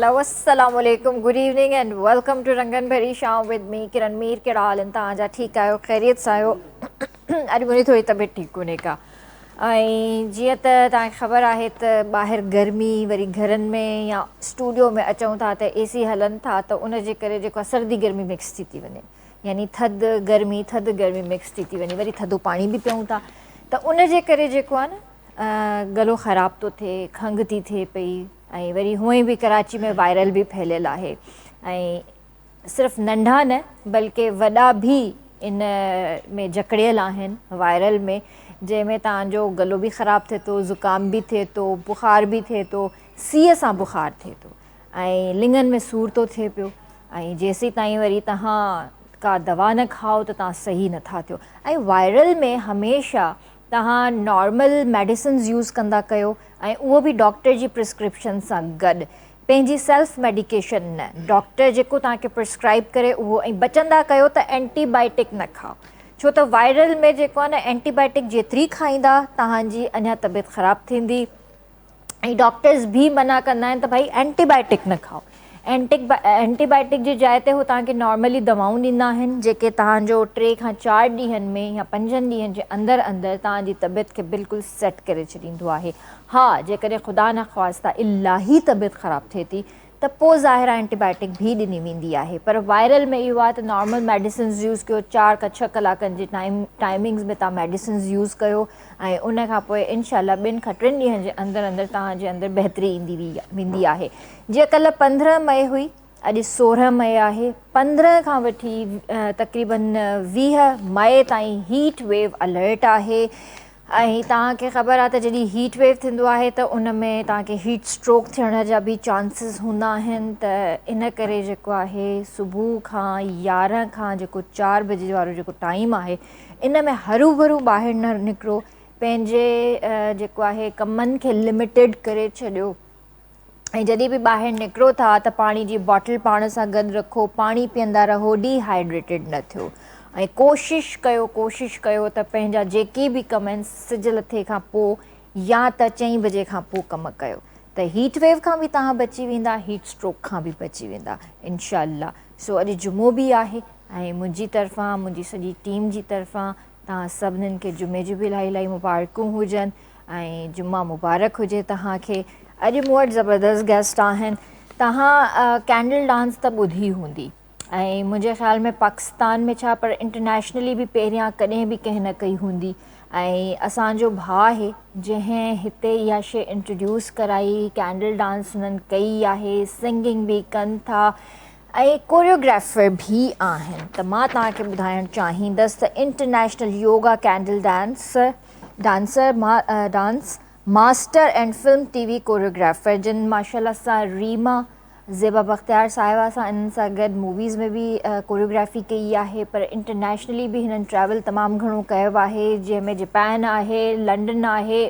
Hello अस्सलाम वालेकुम, good evening and welcome to रंगन भरी शाम विद मी किरण मीर। कहिड़ा हाल आहिनि तव्हांजा? ठीकु आहियो? ख़ैरियत सां आहियो? अॼु मुंहिंजी थोरी तबियत ठीकु कोन्हे का। ऐं जीअं त तव्हांखे ख़बर आहे त ॿाहिरि गर्मी, वरी घरनि में या स्टूडियो में अचूं था त AC हलनि था, त उन जे करे जेको आहे सर्दी गर्मी मिक्स थी वञे, यानी थधि गर्मी मिक्स थी वञे, वरी थधो पाणी बि पियूं था, त उन जे करे जेको आहे न गलो ख़राब थो थिए, खंघि थी थिए पई। ऐं वरी हूअं बि कराची में वायरल बि फैलियल आहे, ऐं सिर्फ़ु नंढा न बल्कि वॾा बि इन में जकड़ियल आहिनि वायरल में, जंहिंमें तव्हांजो गलो बि ख़राबु थिए थो, ज़ुकाम बि थिए थो, बुख़ार बि थिए थो, सीअ सां बुख़ार थिए थो, ऐं लिङनि में सूर थो थिए पियो। ऐं जेसीं ताईं वरी तव्हां का दवा न खाओ त तव्हां सही नथा थियो। ऐं वायरल में हमेशह तव्हां नॉर्मल मेडिसिन्स यूज़ कंदा कयो, ऐं उहो बि डॉक्टर जी प्रिस्क्रिप्शन सां गॾु, पंहिंजी सेल्फ मेडिकेशन न। डॉक्टर जेको तव्हांखे प्रिस्क्राइब करे उहो, ऐं बचंदा कयो त एंटीबायोटिक न खाओ, छो त वायरल में जेको आहे न एंटीबायोटिक जेतिरी खाईंदा तव्हांजी अञा तबियत ख़राबु थींदी। ऐं डॉक्टर्स बि मना कंदा आहिनि त भाई एंटीबायोटिक न खाओ। एंटीबायोटिक जी जाइ ते हू तव्हांखे नॉर्मली दवाऊं ॾींदा आहिनि, जेके तव्हांजो 3 खां 4 ॾींहंनि में या 5 ॾींहंनि जे अंदरि तव्हांजी तबियत खे बिल्कुलु सेट करे छॾींदो आहे। हा, जेकॾहिं ख़ुदा न ख़्वास्ता इलाही तबियत ख़राबु थिए थी त पोइ ज़ाहिर आहे एंटीबायोटिक बि ॾिनी वेंदी आहे, पर वायरल में इहो आहे त नॉर्मल मेडिसिन्स यूज़ कयो, 4 खां 6 कलाकनि जी टाइमिंग्स में तव्हां मेडिसिन्स यूज़ कयो, ऐं उन खां पोइ इनशाला 2 खां 3 ॾींहंनि जे अंदरि तव्हांजे अंदरि बहितरी ईंदी वेंदी आहे। जीअं कल्ह 15 मई हुई, अॼु 16 मई आहे। 15 खां वठी तक़रीबन 20 मई ताईं हीट वेव अलर्ट आहे। ऐं तव्हांखे ख़बर आहे त जॾहिं हीट वेव थींदो आहे त उन में तव्हांखे हीट स्ट्रोक थियण जा बि चांसिस हूंदा आहिनि, त इन करे जेको आहे सुबुह खां 11 खां जेको 4 बजे वारो जेको टाइम आहे, इन में हरू भरू ॿाहिरि न निकिरो, पंहिंजे जेको आहे कमनि खे लिमिटेड करे छॾियो। ऐं जॾहिं बि ॿाहिरि निकिरो था त पाणी जी बॉटल पाण सां गॾु रखो, पाणी पीअंदा रहो, डिहाइड्रेटेड न थियो। ऐं कोशिशि कयो त पंहिंजा जेके बि कम आहिनि सिज लथे खां पोइ या त 4 बजे खां पोइ कमु कयो, त हीट वेव खां बि तव्हां बची वेंदा, हीट स्ट्रोक खां बि बची वेंदा इनशाअल्लाह। सो अॼु जुमो बि आहे, ऐं मुंहिंजी तरफ़ां, मुंहिंजी सॼी टीम जी तरफ़ां तव्हां सभिनीनि खे जुमे जी बि इलाही मुबारकूं हुजनि, ऐं जुमा मुबारक हुजे तव्हांखे। अॼु मूं वटि ज़बरदस्त गेस्ट आहिनि। तव्हां कैंडल डांस त ॿुधी हूंदी, ऐं मुंहिंजे ख़्याल में पाकिस्तान में छा पर इंटरनेशनली बि पहिरियां कॾहिं बि कंहिं न कई हूंदी। ऐं असांजो भाउ आहे जंहिं हिते इहा शइ इंट्रोड्यूस कराई, कैंडल डांस हुननि कई आहे, सिंगिंग बि कनि था, ऐं कोरियोग्राफर भी आहिनि। त मां तव्हांखे ॿुधाइणु चाहींदसि त international yoga candle dance master and film TV choreographer, जिन माशाल्लाह सां रीमा ज़ेबा बख्तियार साहिबा सां इन्हनि सां गॾु मूवीज़ में बि कोरियोग्राफी कई आहे, पर इंटरनेशनली बि हिननि ट्रैवल तमामु घणो कयो आहे, जंहिंमें जापान आहे, लंडन आहे,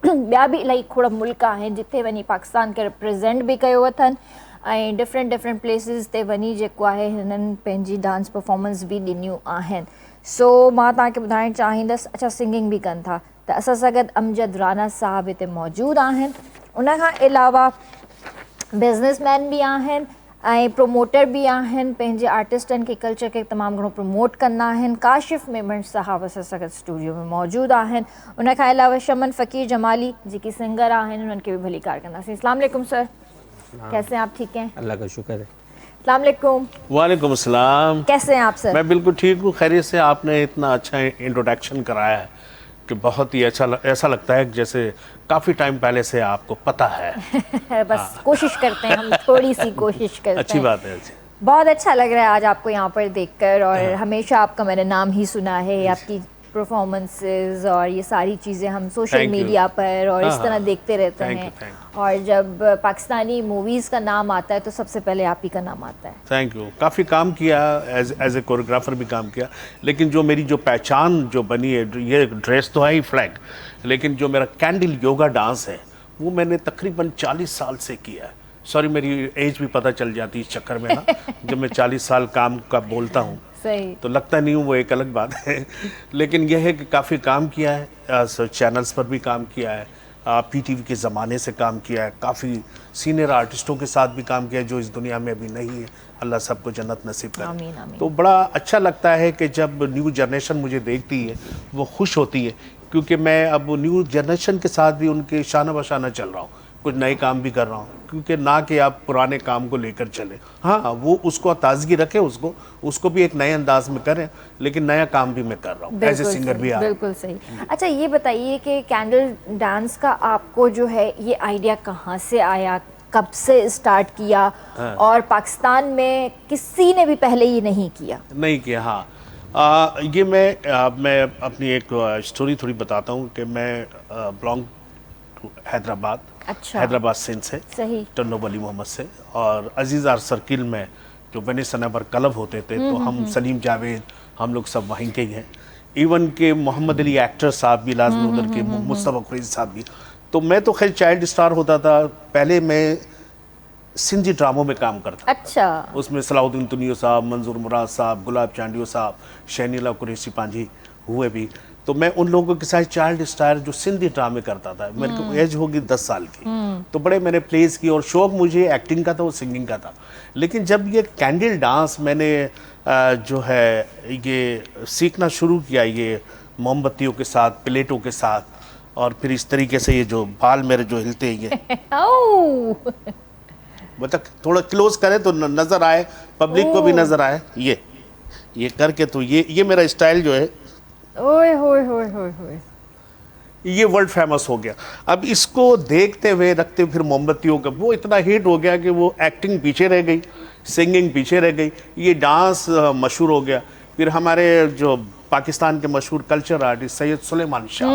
ॿिया बि इलाही खोड़ मुल्क आहिनि जिथे वञी पाकिस्तान खे रिप्रेज़ेंट बि कयो अथनि, ऐं डिफरेंट प्लेसिस ते वञी जेको आहे हिननि पंहिंजी डांस परफॉर्मेंस बि ॾिनियूं आहिनि। सो मां तव्हांखे ॿुधाइणु चाहींदसि, अच्छा सिंगिंग बि कनि था, त असां सां गॾु अमजद राना साहब हिते मौजूदु आहिनि। उनखां अलावा बिज़नेसमैन बि आहिनि ऐं प्रोमोटर बि आहिनि, पंहिंजे आर्टिस्टनि खे, कल्चर खे तमामु घणो प्रमोट कंदा आहिनि। काशिफ़ मेमन साहब असां सां गॾु स्टूडियो में मौजूदु आहिनि। उनखां अलावा शमन फ़कीर जमाली जेकी सिंगर आहिनि, उन्हनि खे बि भली कार कंदासीं। अस्सलाम वालेकुम सर, कैसे हैं आप? ठीक हैं, अल्लाह का शुक्र है। अस्सलाम वालेकुम। वालेकुम अस्सलाम। कैसे हैं आप सर? मैं बिल्कुल ठीक हूँ, खैरियत से। आपने इतना अच्छा इंट्रोडक्शन कराया है कि बहुत ही अच्छा ऐसा लगता है जैसे काफ़ी टाइम पहले से आपको पता है। बस कोशिश करते हैं, हम थोड़ी सी कोशिश करते अच्छी हैं। बात है। बहुत अच्छा लग रहा है आज आपको यहाँ पर देखकर, और हमेशा आपका मैंने नाम ही सुना है, आपकी परफॉर्मेंसेस और ये सारी चीज़ें हम सोशल मीडिया पर और इस तरह देखते रहते हैं, और जब पाकिस्तानी मूवीज़ का नाम आता है तो सबसे पहले आप ही का नाम आता है। Thank you. काफ़ी काम किया, एज ए कोरियोग्राफर भी काम किया, लेकिन जो मेरी जो पहचान जो बनी है, ये ड्रेस तो है ही फ्लैग, लेकिन जो मेरा कैंडल योगा डांस है वो मैंने तकरीबन 40 साल से किया है। सॉरी, मेरी एज भी पता चल जाती है इस चक्कर में ना। जब मैं 40 साल काम का बोलता हूँ तो लगता नहीं हूँ, वो एक अलग बात है। लेकिन यह है कि काफ़ी काम किया है, चैनल्स पर भी काम किया है, पीटीवी के ज़माने से काम किया है, काफ़ी सीनियर आर्टिस्टों के साथ भी काम किया है जो इस दुनिया में अभी नहीं है। अल्लाह सबको जन्नत नसीब करे। आमीन, आमीन। तो बड़ा अच्छा लगता है कि जब न्यू जनरेशन मुझे देखती है वो खुश होती है, क्योंकि मैं अब न्यू जनरेशन के साथ भी उनके शाना बशाना चल रहा हूँ, कुछ नए काम भी कर रहा हूँ, क्योंकि ना कि आप पुराने काम को लेकर चले। हाँ, वो उसको ताजगी रखें, उसको भी एक नए अंदाज में करें, लेकिन नया काम भी मैं कर रहा हूँ, एज ए सिंगर भी। बिल्कुल सही। अच्छा, ये बताइए कि कैंडल डांस का आपको जो है ये आइडिया कहाँ से आया, कब से स्टार्ट किया? हाँ। और पाकिस्तान में किसी ने भी पहले ये नहीं किया? हाँ। ये मैं अपनी एक स्टोरी थोड़ी बताता हूँ कि मैं बिलोंग टू हैदराबाद। अच्छा। हैदराबाद सिंध से, सही। टन्नो वली मोहम्मद से, और अजीज़ आर सर्किल में जो वेनिस पर क्लब होते थे तो हम सलीम जावेद, हम लोग सब वहीं के ही हैं। इवन के मोहम्मद अली एक्टर साहब भी लाजमी उधर के, मुस्तफ़ा कुरैशी साहब भी। तो मैं तो खैर चाइल्ड स्टार होता था, पहले मैं सिंधी ड्रामों में काम करता। अच्छा। उसमें सलाउद्दीन तुनियो साहब, मंजूर मुराद साहब, गुलाब चांडियो साहब, शैनीला कुरैशी पांजी हुए भी। तो मैं उन लोगों के साथ चाइल्ड स्टार जो सिंधी ड्रामे करता था, मेरे को एज होगी 10 साल की। तो बड़े मैंने प्लेस की, और शौक मुझे एक्टिंग का था, वो सिंगिंग का था। लेकिन जब ये कैंडल डांस मैंने जो है ये सीखना शुरू किया, ये मोमबत्तियों के साथ, प्लेटों के साथ, और फिर इस तरीके से ये जो बाल मेरे जो हिलते हैं ये मतलब थोड़ा क्लोज करें तो नजर आए, पब्लिक को भी नजर आए, ये करके, तो ये मेरा स्टाइल जो है, ओए होए होए होए होए, ये वर्ल्ड फेमस हो गया। अब इसको देखते हुए रखते हुए फिर मोमबत्तियों का वो इतना हिट हो गया कि वो एक्टिंग पीछे रह गई, सिंगिंग पीछे रह गई, ये डांस मशहूर हो गया। फिर हमारे जो पाकिस्तान के मशहूर कल्चर आर्टिस्ट सैयद सुलेमान शाह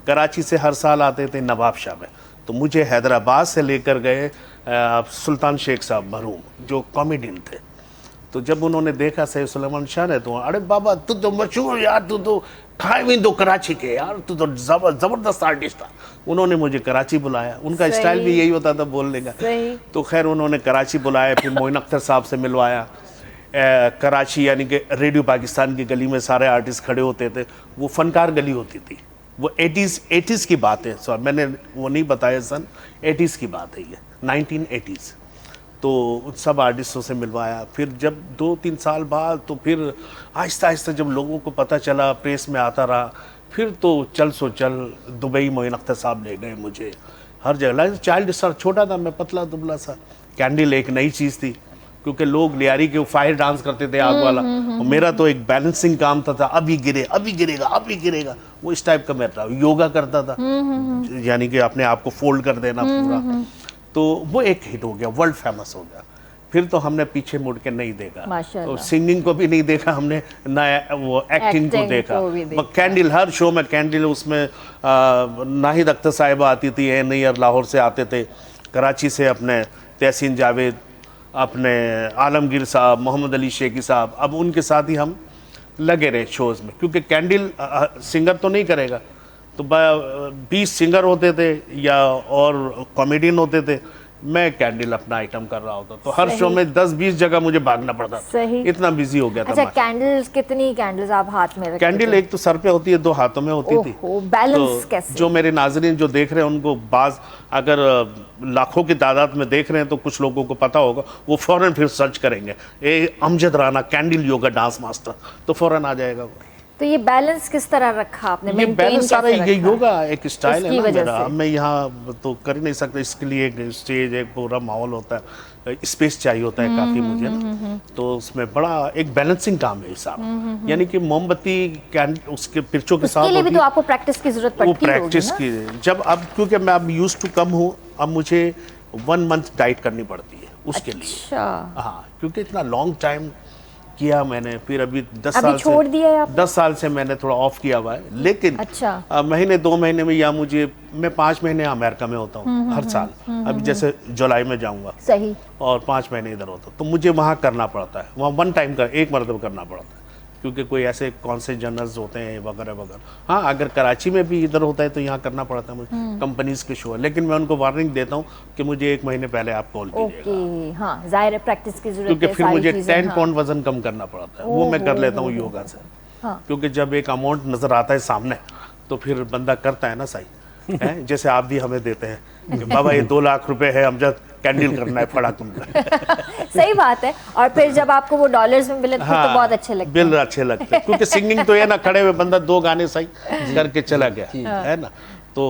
कराची से हर साल आते थे नवाब शाह में, तो मुझे हैदराबाद से लेकर गए सुल्तान शेख साहब मरहूम जो कॉमेडियन थे। तो जब उन्होंने देखा सैयद सुलेमान शाह ने, तो अरे बाबा तू तो मशहूर यार, तू तो खाए भी तो कराची के यार, तू तो जबरदस्त आर्टिस्ट था। उन्होंने मुझे कराची बुलाया, उनका स्टाइल भी यही होता था बोलने का। तो खैर उन्होंने कराची बुलाया, फिर मोइन अख्तर साहब से मिलवाया। कराची यानी कि रेडियो पाकिस्तान की गली में सारे आर्टिस्ट खड़े होते थे, वो फनकार गली होती थी, वो 80s की बात है। सॉरी मैंने वो नहीं बताया, सन 80s की बात है, ये 1980s। तो सब आर्टिस्टों से मिलवाया। फिर जब 2-3 साल बाद, तो फिर आहिस्ता आहिस्ता जब लोगों को पता चला, प्रेस में आता रहा, फिर तो चल सो चल दुबई मोइन अख्तर साहब ले गए मुझे हर जगह। चाइल्ड स्टार छोटा था मैं, पतला दुबला सा। कैंडल एक नई चीज़ थी, क्योंकि लोग लियारी के फायर डांस करते थे आग वाला, और मेरा तो एक बैलेंसिंग काम था अभी गिरे, अभी गिरेगा, अभी गिरेगा, वो इस टाइप का मैं था। योगा करता था, यानी कि अपने आप को फोल्ड कर देना पूरा। तो वो एक हिट हो गया, वर्ल्ड फेमस हो गया। फिर तो हमने पीछे मुड़ के नहीं देखा, तो सिंगिंग को भी नहीं देखा हमने, ना वो एक्टिंग को देखा। कैंडल हर शो में कैंडल, उसमें नाहिद अख्तर साहिबा आती थी, नैयर लाहौर से आते थे, कराची से अपने तहसीन जावेद, अपने आलमगीर साहब, मोहम्मद अली शेखी साहब, अब उनके साथ ही हम लगे रहे शोज़ में, क्योंकि कैंडल सिंगर तो नहीं करेगा, तो 20 सिंगर होते थे या और कॉमेडियन होते थे, मैं कैंडल अपना आइटम कर रहा होता, तो हर शो में 10-20 जगह मुझे भागना पड़ता था, इतना बिजी हो गया था। अच्छा, कैंडल्स, कितनी कैंडल्स आप हाथ में रखते थे? कैंडल एक तो सर पे होती है, 2 हाथों में होती थी। बैलेंस कैसे? जो मेरे नाजरीन जो देख रहे हैं उनको, बाज अगर लाखों की तादाद में देख रहे हैं तो कुछ लोगों को पता होगा, वो फौरन फिर सर्च करेंगे Amjad Rana candle yoga dance master, तो फौरन आ जाएगा वो। तो ये बैलेंस किस तरह रखा आपने? ये बैलेंस सारा ये योगा एक स्टाइल है ना मेरा, मैं यहाँ तो कर ही नहीं सकता, इसके लिए एक स्टेज, एक पूरा माहौल होता है, स्पेस चाहिए होता है काफ़ी मुझे ना, तो उसमें बड़ा एक बैलेंसिंग काम है साहब। यानी कि मोमबत्ती उसके पिरचों के साथ उसके लिए भी तो आपको प्रैक्टिस की जरूरत पड़ती है, वो प्रैक्टिस की। जब अब क्योंकि मैं अब यूज्ड टू कम हूँ, अब मुझे 1 मंथ डाइट करनी पड़ती है उसके लिए। हाँ, क्योंकि इतना लॉन्ग टाइम किया मैंने, फिर अभी 10 साल छोड़ दिया है 10 साल से मैंने थोड़ा ऑफ किया हुआ है, लेकिन महीने 2 महीने में, या मैं 5 महीने अमेरिका में होता हूँ हर साल, अभी जैसे जुलाई में जाऊंगा, सही, और 5 महीने इधर होता, तो मुझे वहाँ करना पड़ता है, वहाँ 1 टाइम एक मरतबा करना पड़ता है, क्योंकि कोई ऐसे कौन से जर्नल्स होते हैं वगैरह वगैरह। हाँ, अगर कराची में भी इधर होता है तो यहाँ करना पड़ता है मुझे, कंपनीज के शो है, लेकिन मैं उनको वार्निंग देता हूँ कि मुझे 1 महीने पहले आप कॉल कीजिएगा। हाँ, जाहिर है प्रैक्टिस की जरूरत है, क्योंकि फिर मुझे 10 पाउंड वजन कम करना पड़ता है, वो मैं कर लेता हूँ योगा से। क्योंकि जब एक अमाउंट नजर आता है सामने, तो फिर बंदा करता है ना सही। हैं, जैसे आप भी हमें देते हैं कि बाबा ये 2 लाख रुपए है, अमजद कैंडल करना है, फड़ा तुमको। सही बात है। और फिर जब आपको वो डॉलर्स में मिले तो फिर तो बहुत अच्छे लगते बिल अच्छे लगते हैं, क्योंकि सिंगिंग तो ये ना खड़े हुए बंदा 2 गाने सही करके चला गया, है ना। तो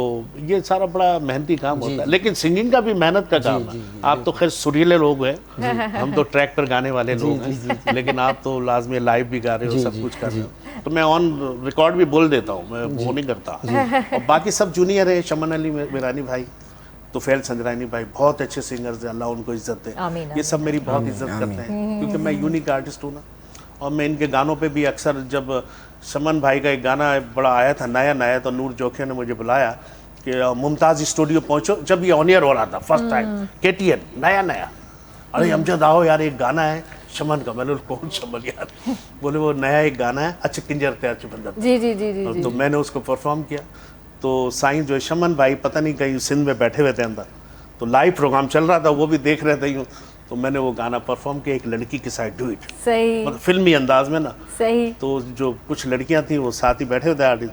ये सारा बड़ा मेहनती काम होता है, लेकिन सिंगिंग का भी मेहनत का काम है। आप तो खैर सुरीले लोग हैं, हम तो ट्रैक पर गाने वाले लोग हैं, लेकिन आप तो लाजमी लाइव भी गा रहे हो, सब कुछ कर रहे हो। तो मैं ऑन रिकॉर्ड भी बोल देता हूँ, मैं वो नहीं करता। और बाकी सब जूनियर है, शमन अली मीरानी भाई, तुफैल संजरानी भाई, बहुत अच्छे सिंगर्स हैं, अल्लाह उनको इज्जत दे। ये सब मेरी बहुत इज्जत करते हैं, क्योंकि मैं यूनिक आर्टिस्ट हूँ ना। और मैं इनके गानों पे भी अक्सर, जब शमन भाई का एक गाना बड़ा आया था नया, तो नूर जोखे ने मुझे बुलाया कि मुमताज़ स्टूडियो पहुंचो, जब ये ऑन ईयर हो रहा था फर्स्ट टाइम, KTN नया, अरे अमजद आओ यार, एक गाना है शमन का। मैंने कौन शमन यार? बोले वो नया एक गाना है, अच्छा किंजर थे अच्छे बंदा। जी। तो मैंने उसको परफॉर्म किया। तो साईं जो है शमन भाई पता नहीं कहीं सिंध में बैठे हुए थे अंदर, तो लाइव प्रोग्राम चल रहा था, वो भी देख रहे थे यूँ। तो मैंने वो गाना परफॉर्म किया, एक लड़की के साथ डू इट, सही, मतलब फिल्मी अंदाज में ना। सही। तो जो कुछ लड़कियां थी वो साथ ही बैठे हुए थे आर्टिस्ट,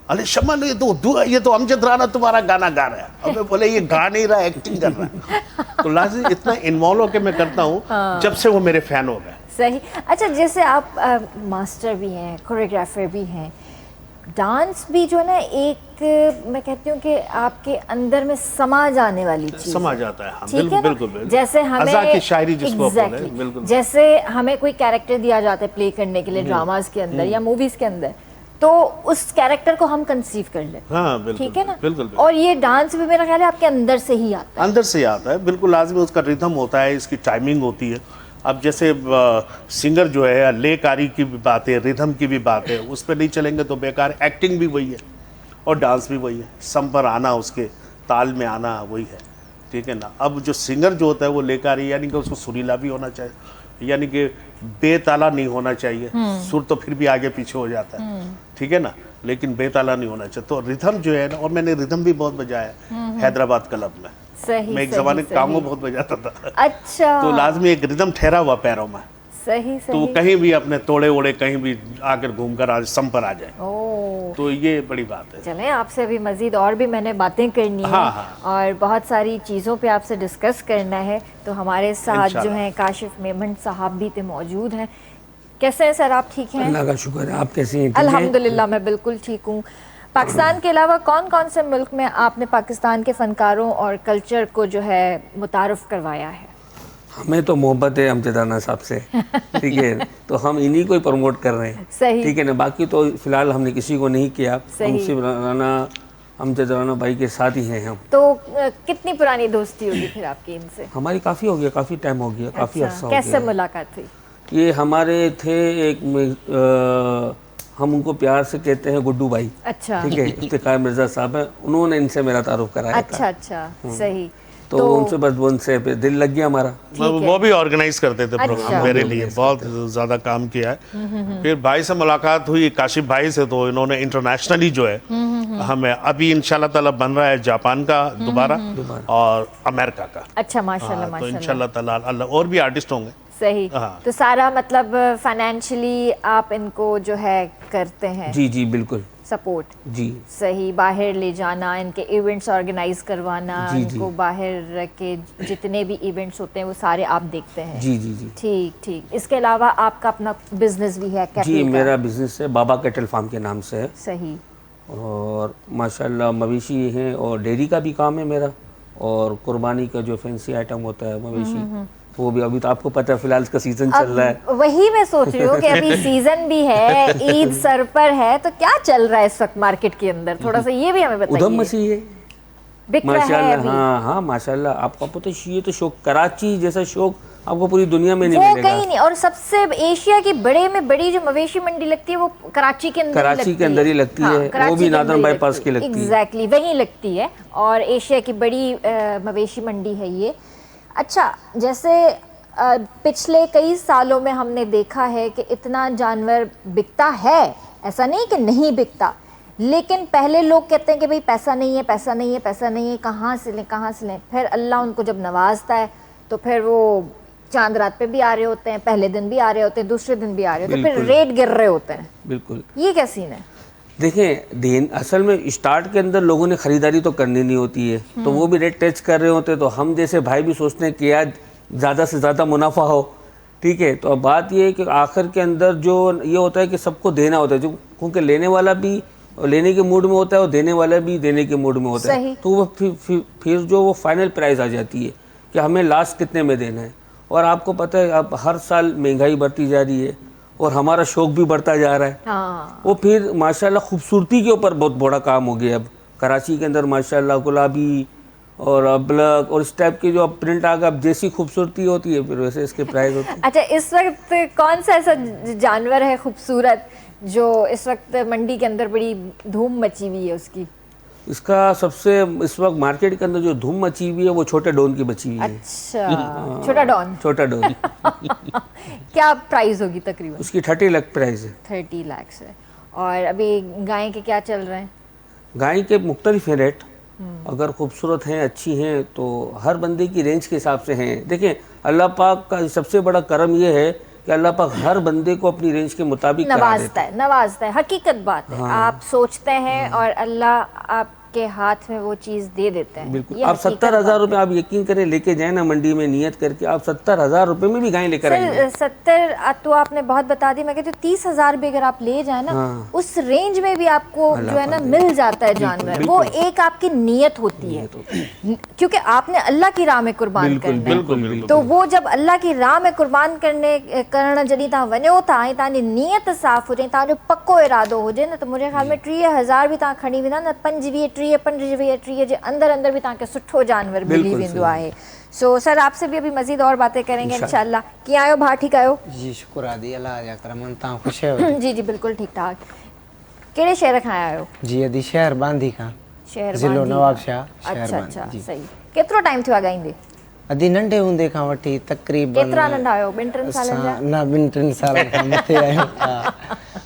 अरे शमन ये तो अमजद राना तुम्हारा गाना गा रहा है। अब मैं बोले ये गा नहीं रहा, एक्टिंग कर रहा है। तो लाजिम इतना इन्वॉल्व होकर मैं करता हूँ, जब से वो मेरे फैन हो गए। सही। अच्छा, जैसे आप मास्टर भी हैं, कोरियोग्राफर भी हैं, डांस भी जो है ना, एक मैं कहती हूँ कि आपके अंदर में समा जाने वाली चीज समा जाता है। हाँ, ठीक है ना? बिल्कुल। जैसे हमें अज़ा की शायरी जिसको बोले, बिल्कुल। जैसे हमें कोई कैरेक्टर दिया जाता है प्ले करने के लिए ड्रामास के अंदर या मूवीज के अंदर, तो उस कैरेक्टर को हम कंसीव कर लेते हैं। हाँ, बिल्कुल, ठीक है ना? बिल्कुल। और ये डांस भी मेरा ख्याल है आपके अंदर से ही आता है। अंदर से ही आता है, बिल्कुल लाजमी। उसका रिथम होता है, इसकी टाइमिंग होती है। अब जैसे सिंगर जो है, लेकारी की भी बात है, रिथम की भी बात है, उस पर नहीं चलेंगे तो बेकार। एक्टिंग भी वही है और डांस भी वही है, सम पर आना, उसके ताल में आना वही है, ठीक है ना। अब जो सिंगर जो होता है वो लेकारी, यानी कि उसको सुरीला भी होना चाहिए, यानी कि बेताला नहीं होना चाहिए। सुर तो फिर भी आगे पीछे हो जाता है, ठीक है ना, लेकिन बेताला नहीं होना चाहिए। तो रिथम जो है ना, और मैंने रिथम भी बहुत बजाया हैदराबाद क्लब में। सही, मैं एक जमाने कांगो बहुत बजाता था। अच्छा। तो लाजमी एक रिदम ठहरा हुआ पैरों में। सही। तो वो कहीं भी अपने तोड़े ओड़े कहीं भी आकर घूमकर आज सम पर आ जाए। ओह, तो ये बड़ी बात है। चलें, आपसे भी मजीद और भी मैंने बातें करनी है। हाँ। और बहुत सारी चीज़ों पे आपसे डिस्कस करना है। तो हमारे साथ जो हैं काशिफ मेमन साहब भी थे, मौजूद हैं। कैसे हैं सर, आप ठीक हैं? अल्लाह का शुक्र है, आप कैसी हैं? अल्हम्दुलिल्लाह, मैं बिल्कुल ठीक हूँ। पाकिस्तान के अलावा कौन कौन से मुल्क में आपने पाकिस्तान के फ़नकारों और कल्चर को जो है मुतारफ़ करवाया है? हमें तो मोहब्बत है अमजद राना साहब से, ठीक है, तो हम इन्हीं को ही प्रमोट कर रहे हैं। सही, ठीक है ना। बाकी तो फिलहाल हमने किसी को नहीं किया। हम सिर्फ अमजद राना भाई के साथ ही हैं हम। तो कितनी पुरानी दोस्ती होगी फिर आपकी इनसे? हमारी काफ़ी हो गया, काफ़ी टाइम हो गया, काफ़ी अर्सा हो गया। कैसे मुलाकात हुई? ये हमारे थे एक हम उनको प्यार से कहते हैं गुड्डू भाई। अच्छा, ठीक है, इफ्तिखार मिर्जा साहब हैं, उन्होंने इनसे मेरा तारुफ कराया था। अच्छा, सही। तो उनसे बस उनसे दिल लग गया हमारा। वो भी ऑर्गेनाइज करते थे प्रोग्राम मेरे लिए, बहुत ज़्यादा काम किया है। फिर भाई से मुलाकात हुई, काशिफ भाई से, तो इन्होंने इंटरनेशनली जो है हमें, अभी इंशाल्लाह ताला बन रहा है जापान का दोबारा और अमेरिका का। अच्छा, माशाल्लाह, तो इंशाल्लाह ताला अल्लाह और भी आर्टिस्ट होंगे। सही। तो सारा मतलब फाइनेंशियली आप इनको जो है करते हैं? जी बिल्कुल, सपोर्ट। जी सही। बाहर ले जाना, इनके इवेंट्स ऑर्गेनाइज करवाना, इनको बाहर के जितने भी इवेंट्स होते हैं वो सारे आप देखते हैं? जी। ठीक। इसके अलावा आपका अपना बिजनेस भी है? जी, मेरा बिजनेस है बाबा कैटल फार्म के नाम से है। सही। और माशाल्लाह मवेशी हैं, और डेयरी का भी काम है मेरा, और कुर्बानी का जो फैंसी आइटम होता है मवेशी, वो भी अभी तो आपको पता है फिलहाल इसका सीजन चल रहा है। वही मैं सोच रही हूँ कि अभी सीजन भी है, ईद सर पर है, तो क्या चल रहा है इस वक्त मार्केट के अंदर? थोड़ा सा ये भी हमें बताइए। उधम मसीह है, बिक रहा है माशाल्लाह। हाँ माशाल्लाह, आपको पता है ये तो शौक, कराची जैसा शौक आपको पूरी दुनिया में नहीं मिलेगा। कहीं नहीं। और सबसे एशिया की बड़े में बड़ी जो मवेशी मंडी लगती है वो कराची के अंदर ही लगती है। वो भी नादन बाईपास की लगती है। एग्जैक्टली, वहीं लगती है, और एशिया की बड़ी मवेशी मंडी है ये। अच्छा, जैसे पिछले कई सालों में हमने देखा है कि इतना जानवर बिकता है, ऐसा नहीं कि नहीं बिकता, लेकिन पहले लोग कहते हैं कि भाई पैसा नहीं है, पैसा नहीं है, पैसा नहीं है, कहाँ से लें। फिर अल्लाह उनको जब नवाजता है तो फिर वो चांद रात पे भी आ रहे होते हैं, पहले दिन भी आ रहे होते हैं, दूसरे दिन भी आ रहे होते हैं, फिर रेट गिर रहे होते हैं। बिल्कुल। ये क्या सीन है? देखें, देन असल में स्टार्ट के अंदर लोगों ने ख़रीदारी तो करनी नहीं होती है, तो वो भी रेट टच कर रहे होते, तो हम जैसे भाई भी सोचते हैं कि यार ज़्यादा से ज़्यादा मुनाफा हो, ठीक है। तो अब बात ये है कि आखिर के अंदर जो ये होता है कि सबको देना होता है, जो क्योंकि लेने वाला भी लेने के मूड में होता है और देने वाला भी देने के मूड में होता है, तो वो फिर जो वो फाइनल प्राइस आ जाती है कि हमें लास्ट कितने में देना है। और आपको पता है अब हर साल महंगाई बढ़ती जा रही है और हमारा शौक भी बढ़ता जा रहा है। हाँ। वो फिर माशाल्लाह खूबसूरती के ऊपर बहुत बड़ा काम हो गया। अब कराची के अंदर माशाल्लाह गुलाबी और अबलक और इस टाइप की जो अब प्रिंट आ गया, अब जैसी खूबसूरती होती है फिर वैसे इसके प्राइस होते हैं। अच्छा, इस वक्त कौन सा ऐसा जानवर है खूबसूरत जो इस वक्त मंडी के अंदर बड़ी धूम मची हुई है उसकी? इसका सबसे इस वक्त मार्केट के अंदर जो धूम मची हुई है वो छोटे डॉन की बची हुई है। अच्छा, छोटा डॉन। छोटा डॉन। क्या प्राइस होगी तकरीबन? उसकी 30 लाख प्राइस है। 30 लाख है। और अभी गाय के क्या चल रहे हैं? गाय के मुख्तलिफ हैं रेट, अगर खूबसूरत हैं अच्छी हैं तो हर बंदे की रेंज के हिसाब से हैं। देखें, अल्लाह पाक का सबसे बड़ा करम ये है कि अल्लाह पाक हर बंदे को अपनी रेंज के मुताबिक नवाजता है। हकीकत बात है। हाँ। आप सोचते हैं और अल्लाह आपके हाथ में वो चीज़ दे देते हैं। बिल्कुल। आप 70,000 रुपये आप यकीन करें लेके जाए ना मंडी में, नियत करके आप 70,000 रुपये में भी गाय लेकर आएंगे। 70 तो आपने बहुत बता दी, मैं कहती हूँ 30,000 भी अगर आप ले जाए ना, हाँ। उस रेंज में भी आपको जो है ना मिल जाता है जानवर। वो एक आपकी नीयत होती है, क्योंकि आपने अल्लाह की राह में कुर्बान करना है। तो वो जब अल्लाह की राह में कुर्बान करण जॾहिं तव्हां वञो था ऐं तव्हांजी नीयत साफ़ हुजे, तव्हांजो पक्को इरादो हुजे न, त मुंहिंजे ख़्याल में 30,000 भी तव्हां खणी वेंदा न, 25-30 जे अंदर अंदर भी तव्हांखे सुठो जानवर मिली वेंदो आहे। सो सर, आपसे भी अभी मजीद और बातें करेंगे इंशाल्लाह। कीअं आहियो भाउ, ठीकु आहियो? जी शुक्र आदि अल्लाह जा करम, तव्हां ख़ुशि आहियो? जी जी बिल्कुलु ठीकु ठाक। कहिड़े शहर खां आया आहियो? जी अदी शहर बांदी खां, शहर ज़िलो नवाबशाह। अच्छा अच्छा, सही। केतिरो टाइम थियो आहे ॻाईंदे? अदी नंढे हूंदे खां वठी तक़रीबन। केतिरा नंढा आहियो? 2-3 सालनि जा? न, 2-3 सालनि खां मथे आहियूं।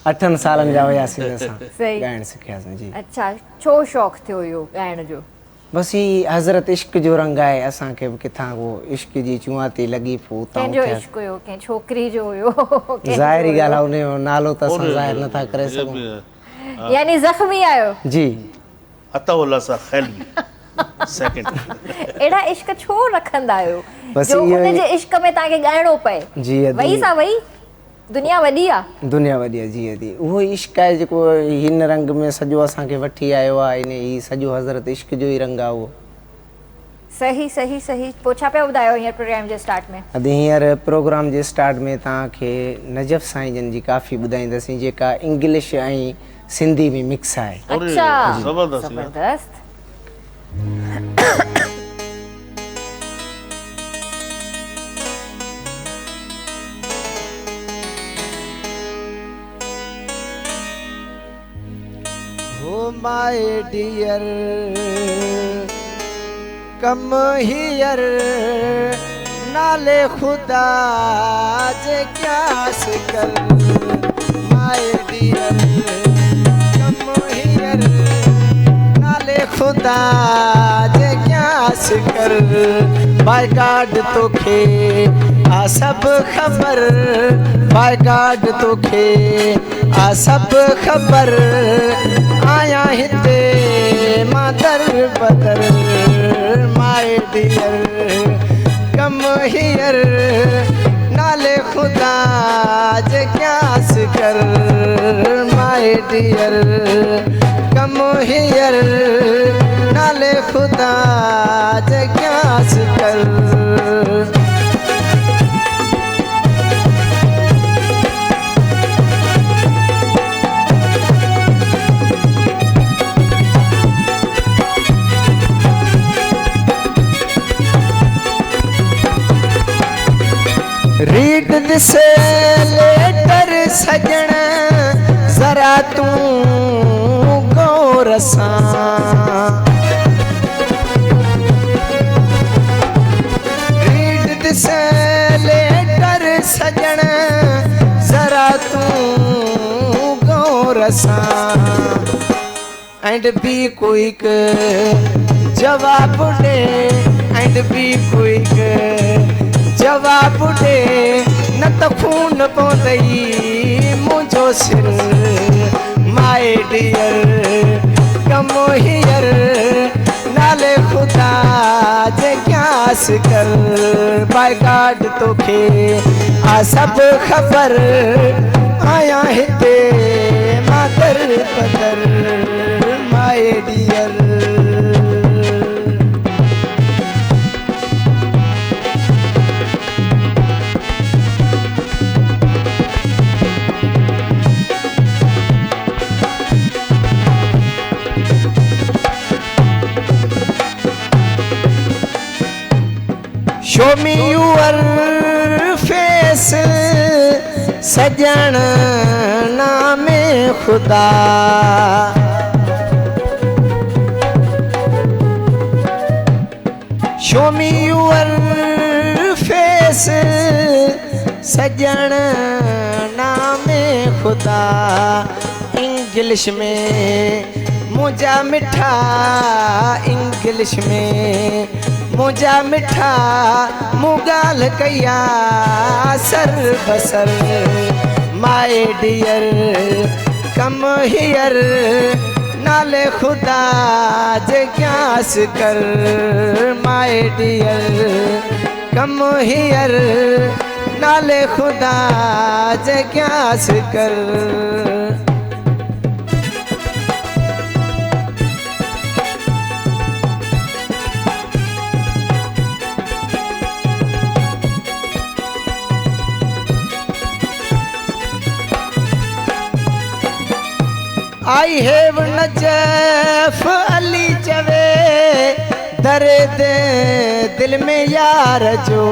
8 सालनि जा हुयासीं असां ॻाइणु सिखियासीं। जी। अच्छा, छो शौक़ु थियो इहो ॻाइण जो? बसि ही हज़रत इश्क जो रंग आहे, असांखे बि किथां वो इश्क जी चुआती लॻी पोइ कंहिंजो इश्क हुयो? कंहिं छोकिरी जो हुयो? ज़ाहिरी ॻाल्हि आहे, उनजो नालो त असां ज़ाहिर नथा करे सघूं। यानी ज़ख्मी आहियो? जी। अताउल्लाह सा खैली सेकंड। एड़ा इश्क छो रखंदा आहियो बस जो इहो उनजे इश्क में तव्हांखे ॻाइणो पए? जी अदी। वही सा वही दुनिया वॾी आहे। दुनिया वॾी आहे। जी अदी, उहो इश्क आहे जेको हिन रंग में सॼो असांखे वठी आयो आहे। इन ही सॼो हज़रत इश्क जो ई रंग आहे उहो। सही सही सही। पोइ छा पिया ॿुधायो हींअर प्रोग्राम जे स्टार्ट में? अदी हींअर प्रोग्राम जे स्टार्ट में तव्हांखे नजफ़ साईं जन जी काफ़ी ॿुधाईंदासीं, जेका इंग्लिश ऐं सिंधी में मिक्स आहे। अच्छा, ज़बरदस्त। ज़बरदस्त। Oh my dear, come here, नाले खुदा जे क्या कर। My dear, come here, नाले खुदा जे क्या कर। By God तोखे आ सब खबर, By God तोखे आ सब खबर। आया हिते मां दर बदर। माय डियर कम हियर, नाले खुदा जे क्या कर। माय डियर कम हियर, नाले खुदा जे क्या कर। रीड दिस लेटर सजण जरा तूं गौर सां। रीड दिस लेटर सजण जरा तूं गौर सां। एंड बी क्विक जवाब दे, एंड बी क्विक जवाब दे, न त खून पवंदई मुंहिंजो सिर। माय डियर कम हियर नाले खुदा जे क्यास कर बाय गॉड तोखे आ सब ख़बर आया हिते मादर पदर my dear Show me your face सजन नामे खुदा Show me your face सजन नामे खुदा इंग्लिश में मुझा मिठा इंग्लिश में मुझा मिठा मुगाल कया सर बसर माय डियर कम हियर नाले खुदा जे क्यास कर माय डियर कम हियर नाले खुदा जे क्यास कर आई हैव नजफ अली चवे दर्द दिल में यार जो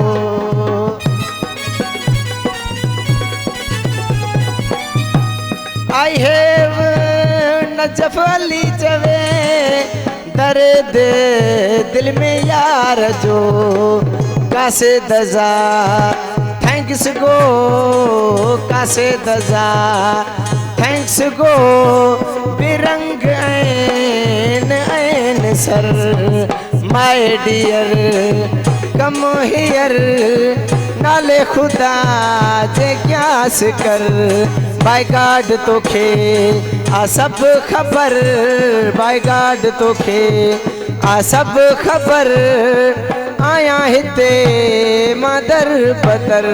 आई हैव नजफ अली चवे दर्द दिल में यार जो कासे दजा थैंक्स गो कासे दजा थैंक्स गो बिरंग ऐन sir my dear come here नाले खुदा जे क्यास कर बाय गॉड तोखे आ सब ख़बर बाय गॉड तोखे आ सब ख़बर आया हिते मादर पदर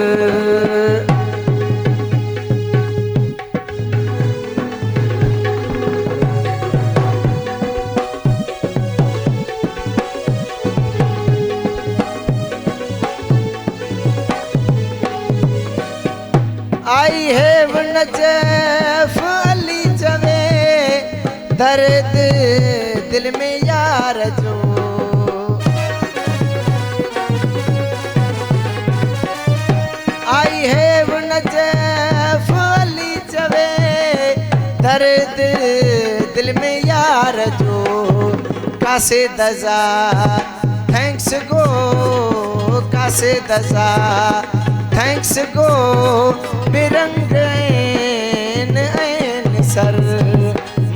आई हैव नजफ अली चवे दर्द दिल में यार जो आई हैव नजफ अली चवे दर्द दिल में यार जो कासे दजा थैंक्स गो कासे दजा थैंक्स गो बिरंग ऐन sir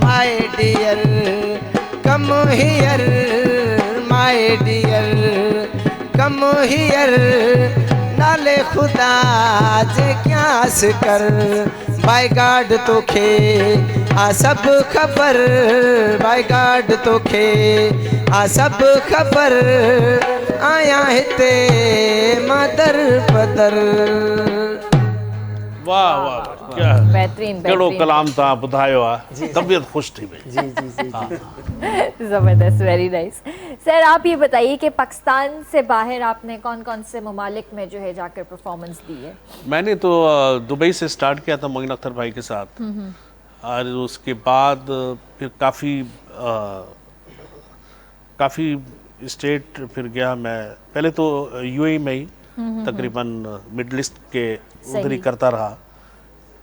my dear come here my dear come here नाले खुदा जे क्यास कर बाय गॉड तोखे आ सब ख़बर बाय गॉड तोखे आ सब ख़बर आया हिते मादर पदर वाह वाह क्या बेहतरीन कहिड़ो बेहतरीन कलाम तव्हां ॿुधायो आहे तबियत ख़ुशि थी वई जी जी जी ज़बरदस्त वेरी नाइस सर आप ये बताइए कि पाकिस्तान से बाहर आपने कौन कौन से ममालिक में जो है जाकर परफॉर्मेंस दी है मैंने तो दुबई से स्टार्ट किया था मोइन अख्तर भाई के साथ और उसके बाद फिर काफ़ी स्टेट फिर गया मैं पहले तो यूएई में ही तकरीबन मिडल ईस्ट के उधर ही करता रहा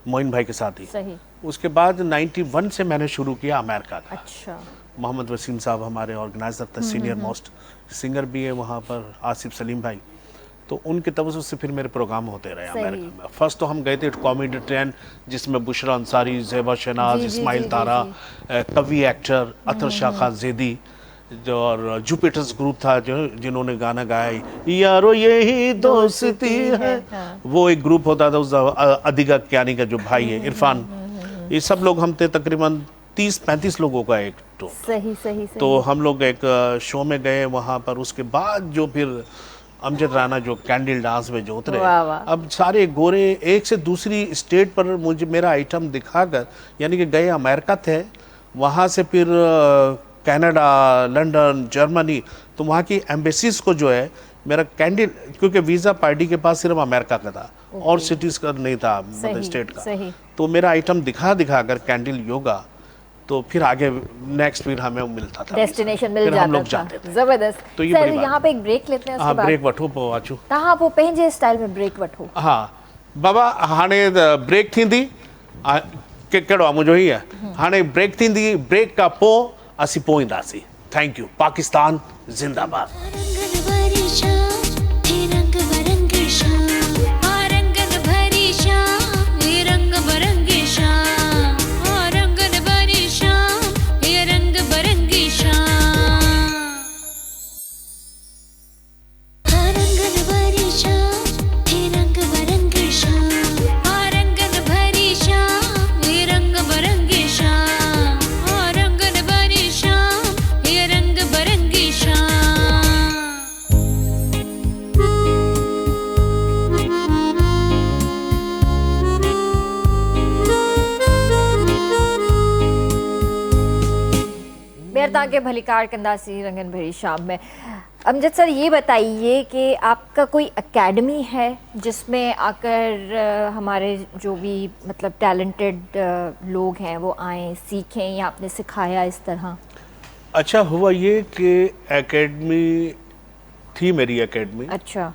मोइन भाई के साथ ही सही उसके बाद 91 से मैंने शुरू किया अमेरिका का अच्छा मोहम्मद वसीम साहब हमारे ऑर्गेनाइजर थे सीनियर मोस्ट सिंगर भी है वहाँ पर आसिफ सलीम भाई तो उनके तवज्जो से फिर मेरे प्रोग्राम होते रहे अमेरिका में फर्स्ट तो हम गए थे कॉमेडी ट्रेन जिसमें बुशरा अंसारी ज़ेबा शहनाज इस्माइल तारा कवि एक्टर अतर शाह खान जैदी जो और जुपिटर्स ग्रुप था जो जिन्होंने गाना गाया यारो यही दोस्ती है वो एक ग्रुप होता था उस अदिगा क्यानी का जो भाई है इरफान ये सब लोग हम थे तकरीबन 30-35 लोगों का एक टूर। सही सही सही। तो हम लोग एक शो में गए वहाँ पर, उसके बाद जो फिर अमजद राना जो कैंडल डांस में जो उतरे, वाह, वाह। अब सारे गोरे एक से दूसरी स्टेट पर मुझे मेरा आइटम दिखाकर, यानी कि गए अमेरिका थे, वहाँ से फिर कनाडा, लंदन, जर्मनी, तो वहाँ की एम्बेसीज को जो है मेरा कैंडल, क्योंकि वीज़ा पार्टी के पास सिर्फ अमेरिका का था और सिटीज़ का नहीं था, मतलब सही, स्टेट का। सही। तो मेरा आइटम दिखा कर कैंडल योगा, तो फिर आगे नेक्स्ट फिर हमें मिलता था, डेस्टिनेशन मिल फिर हम लोग जाता जाते था। थे। जबरदस्त। तो ये सर बड़ी बात यहाँ पे एक ब्रेक लेते हैं, हाँ, उसके ब्रेक बाद वठो पोइ अचूं। तव्हां पोइ पंहिंजे स्टाइल में ब्रेक वठो। हाँ बाबा, हाणे ब्रेक थींदी, कहिड़ो आहे मुंहिंजो, हीअ हाणे ब्रेक थींदी, ब्रेक खां पोइ असीं पोइ ईंदासीं। Thank you. पाकिस्तान जिंदाबाद। के भलीकार कंदासी रंगन भरी शाम में। अमजद सर ये बताइए कि आपका कोई एकेडमी है जिसमें आकर हमारे जो भी मतलब टैलेंटेड लोग हैं वो आएँ सीखें, या आपने सिखाया इस तरह? अच्छा हुआ ये कि एकेडमी थी मेरी एकेडमी। अच्छा।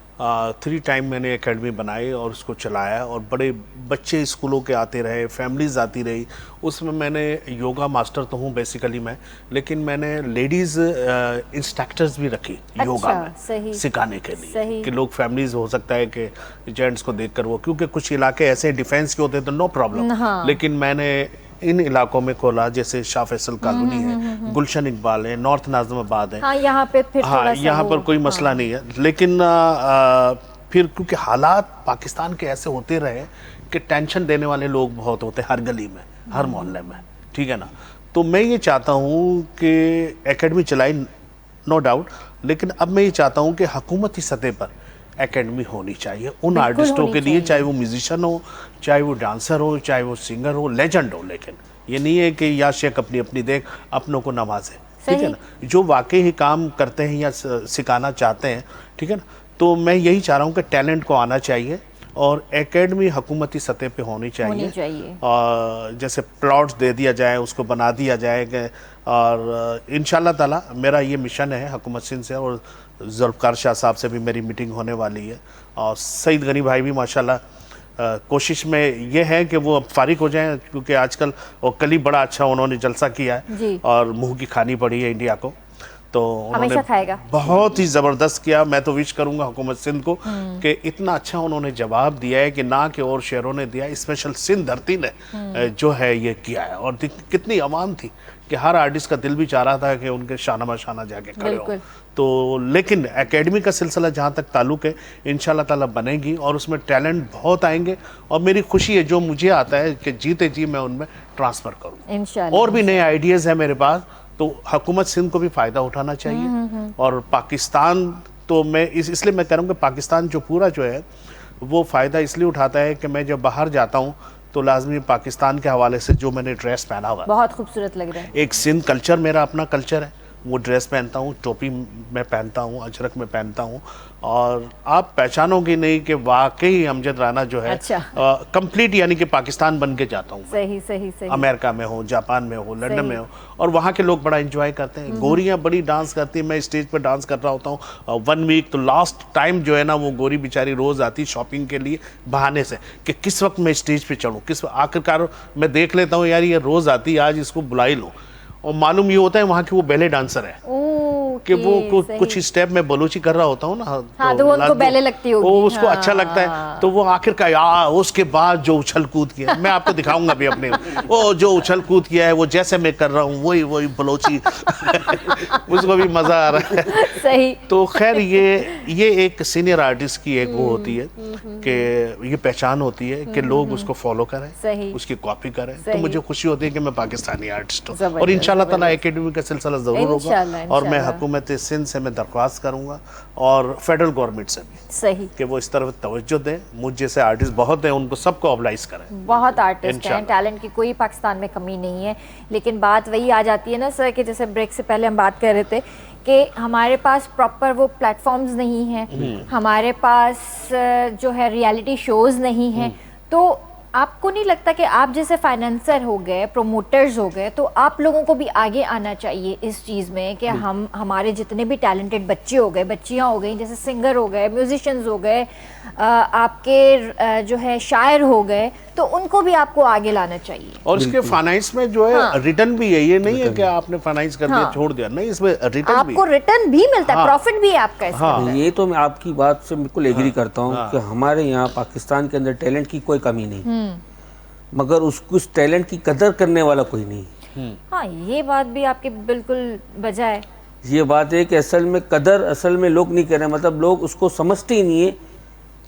3 टाइम मैंने एकेडमी बनाई और उसको चलाया, और बड़े बच्चे स्कूलों के आते रहे, फैमिलीज आती रही। उसमें मैंने योगा मास्टर तो हूँ बेसिकली मैं, लेकिन मैंने लेडीज़ इंस्ट्रक्टर्स भी रखी योगा में सही, सिखाने के लिए सही। कि लोग फैमिलीज हो सकता है कि जेंट्स को देखकर वो, क्योंकि कुछ इलाके ऐसे डिफेंस के होते हैं तो नो प्रॉब्लम, लेकिन मैंने इन इलाकों में खोला, जैसे शाह फैसल कॉलोनी है, गुलशन इकबाल है, नॉर्थ नाज़िमाबाद है। हाँ, यहाँ पे फिर हाँ, यहाँ पर कोई मसला नहीं है, लेकिन फिर क्योंकि हालात पाकिस्तान के ऐसे होते रहे कि टेंशन देने वाले लोग बहुत होते हैं हर गली में, हर मोहल्ले में, ठीक है ना। तो मैं ये चाहता हूँ कि एकेडमी चलाई नो डाउट, लेकिन अब मैं ये चाहता हूँ कि हुकूमती सतह पर एकेडमी होनी चाहिए उन आर्टिस्टों के लिए, चाहे वो म्यूजिशियन हो, चाहे वो डांसर हो, चाहे वो सिंगर हो, लेजेंड हो। लेकिन ये नहीं है कि या शेख अपनी अपनी देख अपनों को नवाजे, ठीक है ना, जो वाकई ही काम करते हैं या सिखाना चाहते हैं, ठीक है ना। तो मैं यही चाह रहा हूँ कि टैलेंट को आना चाहिए और एकेडमी हुकूमती सतह पे होनी चाहिए। और जैसे प्लॉट्स दे दिया जाए, उसको बना दिया जाए, और इंशाल्लाह ताला मेरा ये मिशन है हुकूमत सिंध से, और जुल्फ़िकार शाह साहब से भी मेरी मीटिंग होने वाली है, और सईद गनी भाई भी माशाल्लाह कोशिश में ये है कि वो अब फारिग हो जाएं, क्योंकि आजकल और कल ही बड़ा अच्छा उन्होंने जलसा किया है और मुँह की खानी पड़ी है इंडिया को, तो उन्होंने खाएगा। बहुत ही ज़बरदस्त किया। मैं तो विश करूंगा हुकूमत सिंध को कि इतना अच्छा उन्होंने जवाब दिया है कि ना कि और शहरों ने दिया, स्पेशल सिंध धरती ने जो है ये किया है। और कितनी आवाम थी कि हर आर्टिस्ट का दिल भी चाह रहा था कि उनके शाना माशाना जाके खड़े हो। तो लेकिन एकेडमी का सिलसिला जहाँ तक ताल्लुक़ है, इंशाल्लाह ताला बनेगी और उसमें टैलेंट बहुत आएंगे, और मेरी खुशी है जो मुझे आता है कि जीते जी मैं उनमें ट्रांसफ़र करूँ। इंशाल्लाह और भी नए आइडियाज़ हैं मेरे पास, तो हुकूमत सिंध को भी फ़ायदा उठाना चाहिए। और पाकिस्तान तो मैं इसलिए मैं कह रहा हूँ कि पाकिस्तान जो पूरा जो है वो फ़ायदा इसलिए उठाता है कि मैं जब बाहर जाता हूँ तो लाजमी पाकिस्तान के हवाले से जो मैंने ड्रेस पहना हुआ बहुत खूबसूरत लग रहा है। एक सिंध कल्चर मेरा अपना कल्चर है, वो ड्रेस पहनता हूँ, टोपी में पहनता हूँ, अजरक में पहनता हूँ, और आप पहचानोगे नहीं कि वाकई अमजद राना जो है कंप्लीट यानी कि पाकिस्तान बन के जाता हूँ। सही सही सही। अमेरिका में हो, जापान में हो, लंदन में हो, और वहाँ के लोग बड़ा एंजॉय करते हैं। गोरियाँ बड़ी डांस करती हैं, मैं स्टेज पर डांस कर रहा होता हूँ 1 वीक, तो लास्ट टाइम जो है ना वो गोरी बेचारी रोज़ आती शॉपिंग के लिए बहाने से कि किस वक्त मैं स्टेज पे चढ़ूँ, किस आखिरकार मैं देख लेता हूँ यार ये रोज़ आती, आज इसको बुला ही लो, और मालूम ये होता है वहाँ की वो बैले डांसर है, कि वो सही। कुछ स्टेप में बलोची कर रहा होता हूँ ना, हाँ, तो वो उनको पहले लगती होगी। वो उसको हाँ, अच्छा लगता है, तो वो आखिर का उसके बाद जो उछल कूद किया, मैं आपको दिखाऊंगा भी अपने, वो जो उछल कूद किया है वो जैसे मैं कर रहा हूँ वही बलोची उसको भी मजा आ रहा है। सही। तो खैर ये एक सीनियर आर्टिस्ट की एक वो होती है कि ये पहचान होती है कि लोग उसको फॉलो करें, सही। उसकी कॉपी करें। तो सही। मुझे खुशी होती है कि मैं पाकिस्तानी आर्टिस्ट हूँ, जबरदस्त, और इंशाल्लाह ताला एकेडमी का सिलसिला जरूर होगा, इंशाल्लाह, और मैं इंशाल्लाह। हुकूमत सिंध से मैं दरख्वास्त करूंगा और फेडरल गवर्नमेंट से भी सही। कि वो इस तरफ तवज्जो दें। मुझ जैसे आर्टिस्ट बहुत हैं, उनको सबको ऑब्लाइज करें। बहुत आर्टिस्ट हैं, इंशाल्लाह। टैलेंट की कोई पाकिस्तान में कमी नहीं है, लेकिन बात वही आ जाती है ना सर कि जैसे ब्रेक से पहले हम बात कर रहे थे कि हमारे पास प्रॉपर वो प्लेटफॉर्म्स नहीं हैं, हमारे पास जो है रियलिटी शोज नहीं हैं। तो आपको नहीं लगता कि आप जैसे फाइनेंसर हो गए, प्रोमोटर्स हो गए, तो आप लोगों को भी आगे आना चाहिए इस चीज़ में कि हम हमारे जितने भी टैलेंटेड बच्चे हो गए, बच्चियां हो गई, जैसे सिंगर हो गए, म्यूजिशियंस हो गए, आपके जो है शायर हो गए, तो उनको भी आपको आगे लाना चाहिए। और इसके फाइनेंस में जो है रिटर्न भी है, ये नहीं है कि आपने फाइनेंस कर दिया छोड़ दिया, नहीं, इसमें रिटर्न भी आपको रिटर्न भी मिलता है, प्रॉफिट भी है आपका इसके अंदर। ये तो मैं आपकी बात से बिल्कुल एग्री करता हूँ कि हमारे यहाँ पाकिस्तान के अंदर टैलेंट की कोई कमी नहीं, मगर उस टैलेंट की कदर करने वाला कोई नहीं। हाँ, ये बात भी आपकी बिल्कुल वजह है। ये बात है कि असल में कदर असल में लोग नहीं कर रहे, मतलब लोग उसको समझते ही नहीं है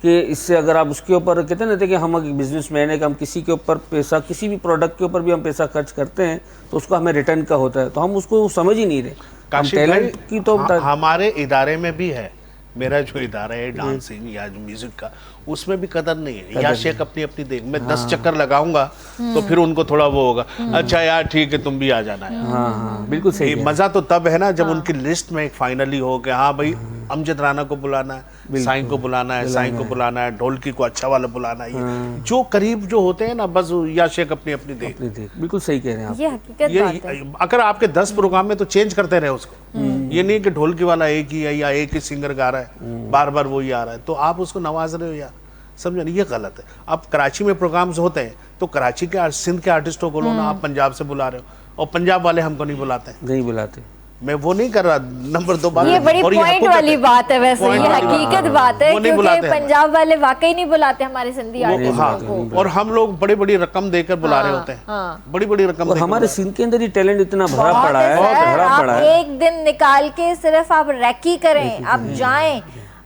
कि इससे अगर आप उसके ऊपर कहते हैं ना कि हम एक बिजनेसमैन है कि हम किसी के ऊपर पैसा, किसी भी प्रोडक्ट के ऊपर भी हम पैसा खर्च करते हैं तो उसको हमें रिटर्न का होता है, तो हम उसको समझ ही नहीं रहे। हम टैलेंट की तो हमारे इदारे में भी है, मेरा जो इदारा है डांसिंग या जो म्यूजिक का, उसमें भी कदर नहीं है। या शेख अपनी अपनी देख, मैं 10 चक्कर लगाऊंगा तो फिर उनको थोड़ा वो होगा, अच्छा यार ठीक है तुम भी आ जाना है। हाँ, बिल्कुल सही है। मजा तो तब है ना जब उनकी लिस्ट में एक फाइनली हो कि हाँ भाई अमजद राना को बुलाना है, साईं को बुलाना है, साईं को बुलाना है, ढोलकी को अच्छा वाला बुलाना है, ये जो करीब जो होते हैं ना, बस या शेख अपनी अपनी देख। बिल्कुल सही कह रहे हैं आप। ये हकीकत बात है। अगर आपके 10 प्रोग्राम में तो चेंज करते रहे उसको, ये नहीं कि ढोलकी वाला एक ही है या एक ही सिंगर गा रहा है, बार बार वही आ रहा है, तो आप उसको नवाज रहे हो यार, समझो नहीं, ये गलत है। अब कराची में प्रोग्राम्स होते हैं तो कराची के सिंध के आर्टिस्टों को लो ना, आप पंजाब से बुला रहे हो, और पंजाब वाले हमको नहीं बुलाते। नहीं बुलाते, मैं वो नहीं कर रहा। नंबर 2 बात, ये बड़ी पॉइंट वाली बात है, वैसे ये हकीकत बात है, क्योंकि पंजाब वाले वाकई नहीं बुलाते हमारे सिंधी आर्टिस्टों को, और हम लोग बड़ी बड़ी रकम देकर बुला रहे होते हैं, बड़ी बड़ी रकम। और हमारे सिंध के अंदर ही टैलेंट इतना भरा पड़ा है, भरा पड़ा है। एक दिन निकाल के सिर्फ आप रैकी करें, आप जाएं,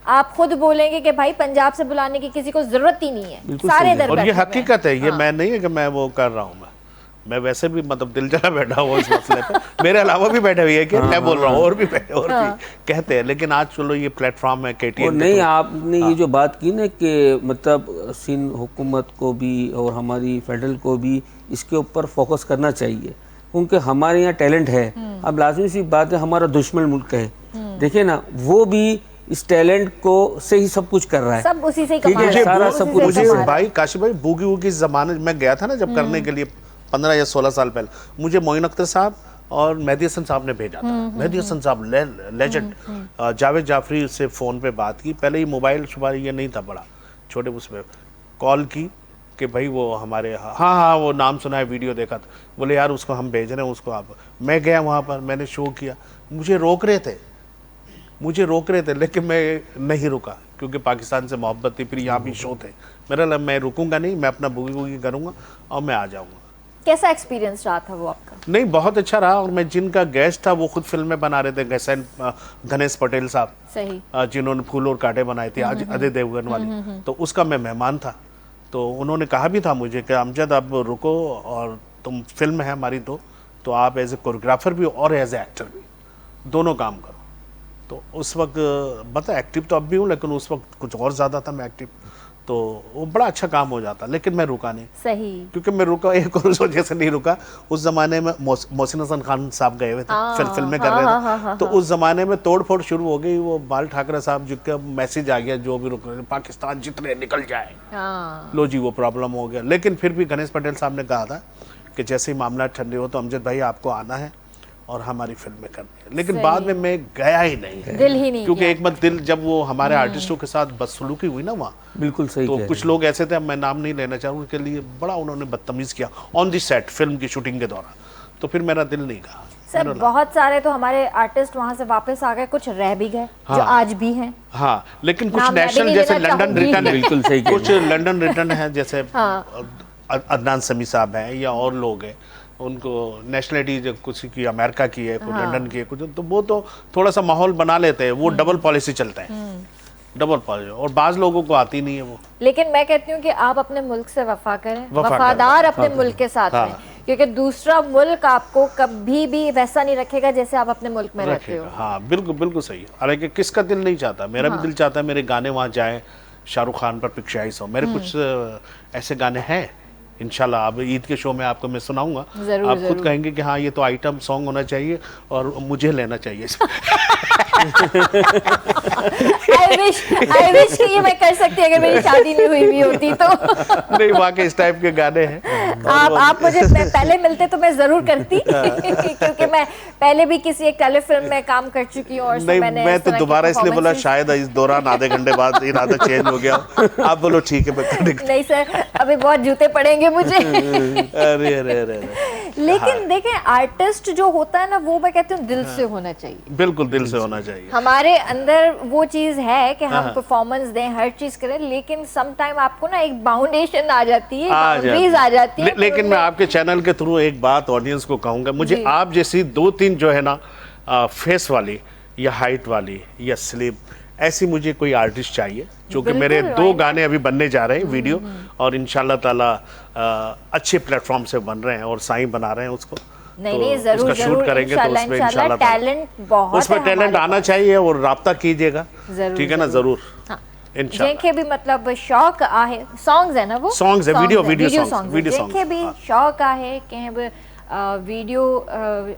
आप खुद बोलेंगे कि भाई पंजाब से बुलाने की किसी को जरूरत ही नहीं है, सारे इधर और ये बैठे हुए हैं। हकीकत है, ये मैं नहीं है कि मैं वो कर रहा हूँ, मैं वैसे भी मतलब दिल जला बैठा हुआ इस मसले पे, मेरे अलावा भी बैठे हुए हैं कि मैं बोल रहा हूँ, और भी बैठे, और भी कहते हैं, लेकिन आज चलो ये प्लेटफॉर्म है KTN। नहीं, आपने ये जो बात की ना कि मतलब सिंध हुकूमत को भी और हमारी फेडरल को भी इसके ऊपर फोकस करना चाहिए, क्योंकि हमारे यहाँ टैलेंट है। अब लाजमी सी बात है, हमारा दुश्मन मुल्क है, देखिए ना, वो भी इस टैलेंट को से ही सब कुछ कर रहा है, सब उसी से ही ठीक कमा है। रहे हैं, सारा उसी सब से कुछ कमा मुझे रहे हैं। भाई काशी भाई बूगी वूगी जमाने में गया था ना जब करने के लिए 15 या 16 साल पहले, मुझे मोइन अख्तर साहब और मेहदी हसन साहब ने भेजा था। मेहदी हसन साहब लेजेंड, जावेद जाफरी से फ़ोन पे बात की, पहले ही मोबाइल शुमार ये नहीं था बड़ा, छोटे उसमें कॉल की कि भाई वो हमारे, हाँ वो नाम सुना है, वीडियो देखा था, बोले यार उसको हम भेज रहे हैं उसको आप। मैं गया वहाँ पर, मैंने शो किया, मुझे रोक रहे थे, लेकिन मैं नहीं रुका क्योंकि पाकिस्तान से मोहब्बत थी, फिर यहाँ भी शो थे, मेरा लगा मैं रुकूंगा नहीं, मैं अपना बूगी वूगी करूँगा और मैं आ जाऊँगा। कैसा एक्सपीरियंस रहा था वो आपका? नहीं, बहुत अच्छा रहा, और मैं जिनका गेस्ट था वो खुद फिल्में बना रहे थे, गणेश पटेल साहब, सही, जिन्होंने फूल और कांटे बनाए थे, आज अजय देवगन वाले, तो उसका मैं मेहमान था। तो उन्होंने कहा भी था मुझे कि अमजद अब रुको, और तुम फिल्म है हमारी तो आप एज ए कोरियोग्राफर भी और एज ए एक्टर भी दोनों काम करो। तो उस वक्त बता एक्टिव तो अब भी हूँ, लेकिन उस वक्त कुछ और ज़्यादा था मैं एक्टिव, तो वो बड़ा अच्छा काम हो जाता, लेकिन मैं रुका नहीं। सही, क्योंकि मैं रुका एक और वजह से नहीं रुका, उस ज़माने में मोहसिन हसन खान साहब गए हुए थे, फिल्में कर रहे थे, तो उस ज़माने में तोड़ फोड़ शुरू हो गई। वो बाल ठाकरे साहब जिनका मैसेज आ गया, जो भी रुक रहे पाकिस्तान जितने निकल जाए, लो जी वो प्रॉब्लम हो गया। लेकिन फिर भी गणेश पटेल साहब ने कहा था कि जैसे ही मामला ठंडे हो तो अमजद भाई आपको आना है और हमारी फिल्में करनी है। लेकिन बाद में मैं गया ही नहीं, दिल ही नहीं, क्योंकि एक बार दिल जब वो हमारे आर्टिस्टों के साथ बदसलूकी हुई ना वहाँ, बिल्कुल सही, तो कुछ लोग ऐसे थे, मैं नाम नहीं लेना चाहूँ, उनके लिए बड़ा उन्होंने बदतमीज़ किया ऑन दी सेट फिल्म की शूटिंग के दौरान, तो फिर मेरा दिल नहीं कहा। सर बहुत सारे तो हमारे आर्टिस्ट वहाँ से वापस आ गए, कुछ रह भी गए जो आज भी हैं। हाँ, लेकिन कुछ नाम मैं भी नेशनल नहीं जैसे लेना लंदन चाहूंगी। रिटर्न, बिल्कुल सही कह कुछ लंदन रिटर्न है जैसे हाँ। अदनान समी साहब हैं या और लोग हैं, उनको नेशनलिटी जो कुछ की अमेरिका की है, कुछ लंदन की है, कुछ तो वो तो थोड़ा सा माहौल बना लेते हैं, वो डबल पॉलिसी चलता है, डबल पॉलिसी, और बाज लोगों को आती नहीं है वो। लेकिन मैं कहती हूँ कि आप अपने मुल्क से वफा करें, वफादार वफादार अपने मुल्क के साथ हाँ। रहें, क्योंकि दूसरा मुल्क आपको कभी भी वैसा नहीं रखेगा जैसे आप अपने मुल्क में रहते हो। हाँ, बिल्कुल बिल्कुल सही। हालांकि किसका दिल नहीं चाहता, मेरा भी दिल चाहता है मेरे गाने वहाँ जाए, शाहरुख खान पर पिक्चराइज हो। मेरे कुछ ऐसे गाने हैं, इंशाल्लाह अब ईद के शो में आपको मैं सुनाऊंगा। जरूर, आप खुद जरूर। कहेंगे कि हाँ ये तो आइटम सॉन्ग होना चाहिए और मुझे लेना चाहिए। आई विश कि ये मैं कर सकती अगर मेरी शादी नहीं हुई भी होती तो। नहीं, वाकई इस टाइप के गाने हैं। आप मुझे पहले मिलते तो मैं जरूर करती क्योंकि मैं पहले भी किसी एक टेलीफिल्म में काम कर चुकी हूँ और नहीं, मैं तो दोबारा इसलिए बोला शायद इस दौरान आधे घंटे बाद इरादा चेंज हो गया। आप बोलो ठीक है, मैं करने को। नहीं सर, अभी बहुत जूते पड़ेंगे मुझे। अरे अरे अरे, लेकिन देखें, आर्टिस्ट जो होता है ना, वो मैं कहती हूँ दिल से होना चाहिए। बिल्कुल दिल से होना चाहिए। हमारे अंदर वो चीज है कि हम परफॉर्मेंस दें, हर चीज करें, लेकिन सम टाइम आपको ना एक बाउंडेशन आ जाती है, बाउंड्रीज आ जाती है। लेकिन मैं आपके चैनल के थ्रू एक बात ऑडियंस को कहूंगा, मुझे आप जैसी 2-3 जो है ना फेस वाली या हाइट वाली या स्लिम, ऐसी मुझे कोई आर्टिस्ट चाहिए, क्योंकि मेरे 2 गाने अभी बनने जा रहे हैं वीडियो, और इंशाल्लाह ताला अच्छे प्लेटफॉर्म से बन रहे हैं और साईं बना रहे हैं उसको। नहीं नहीं, जरूर उसका जरूर, शूट करेंगे तो उसमें इंशाल्लाह टैलेंट बहुत उसमें है टैलेंट हमारे आना पास। चाहिए और राब्ता कीजिएगा, जरूर, ठीक है ना, जरूर हाँ। इंशाल्लाह। जंहिंखे भी मतलब शौक़ आहे, सॉन्ग्स है ना वो, Songs है, video video songs, songs, video जंहिंखे songs, भी हाँ। शौक़ आहे कंहिं बि वीडियो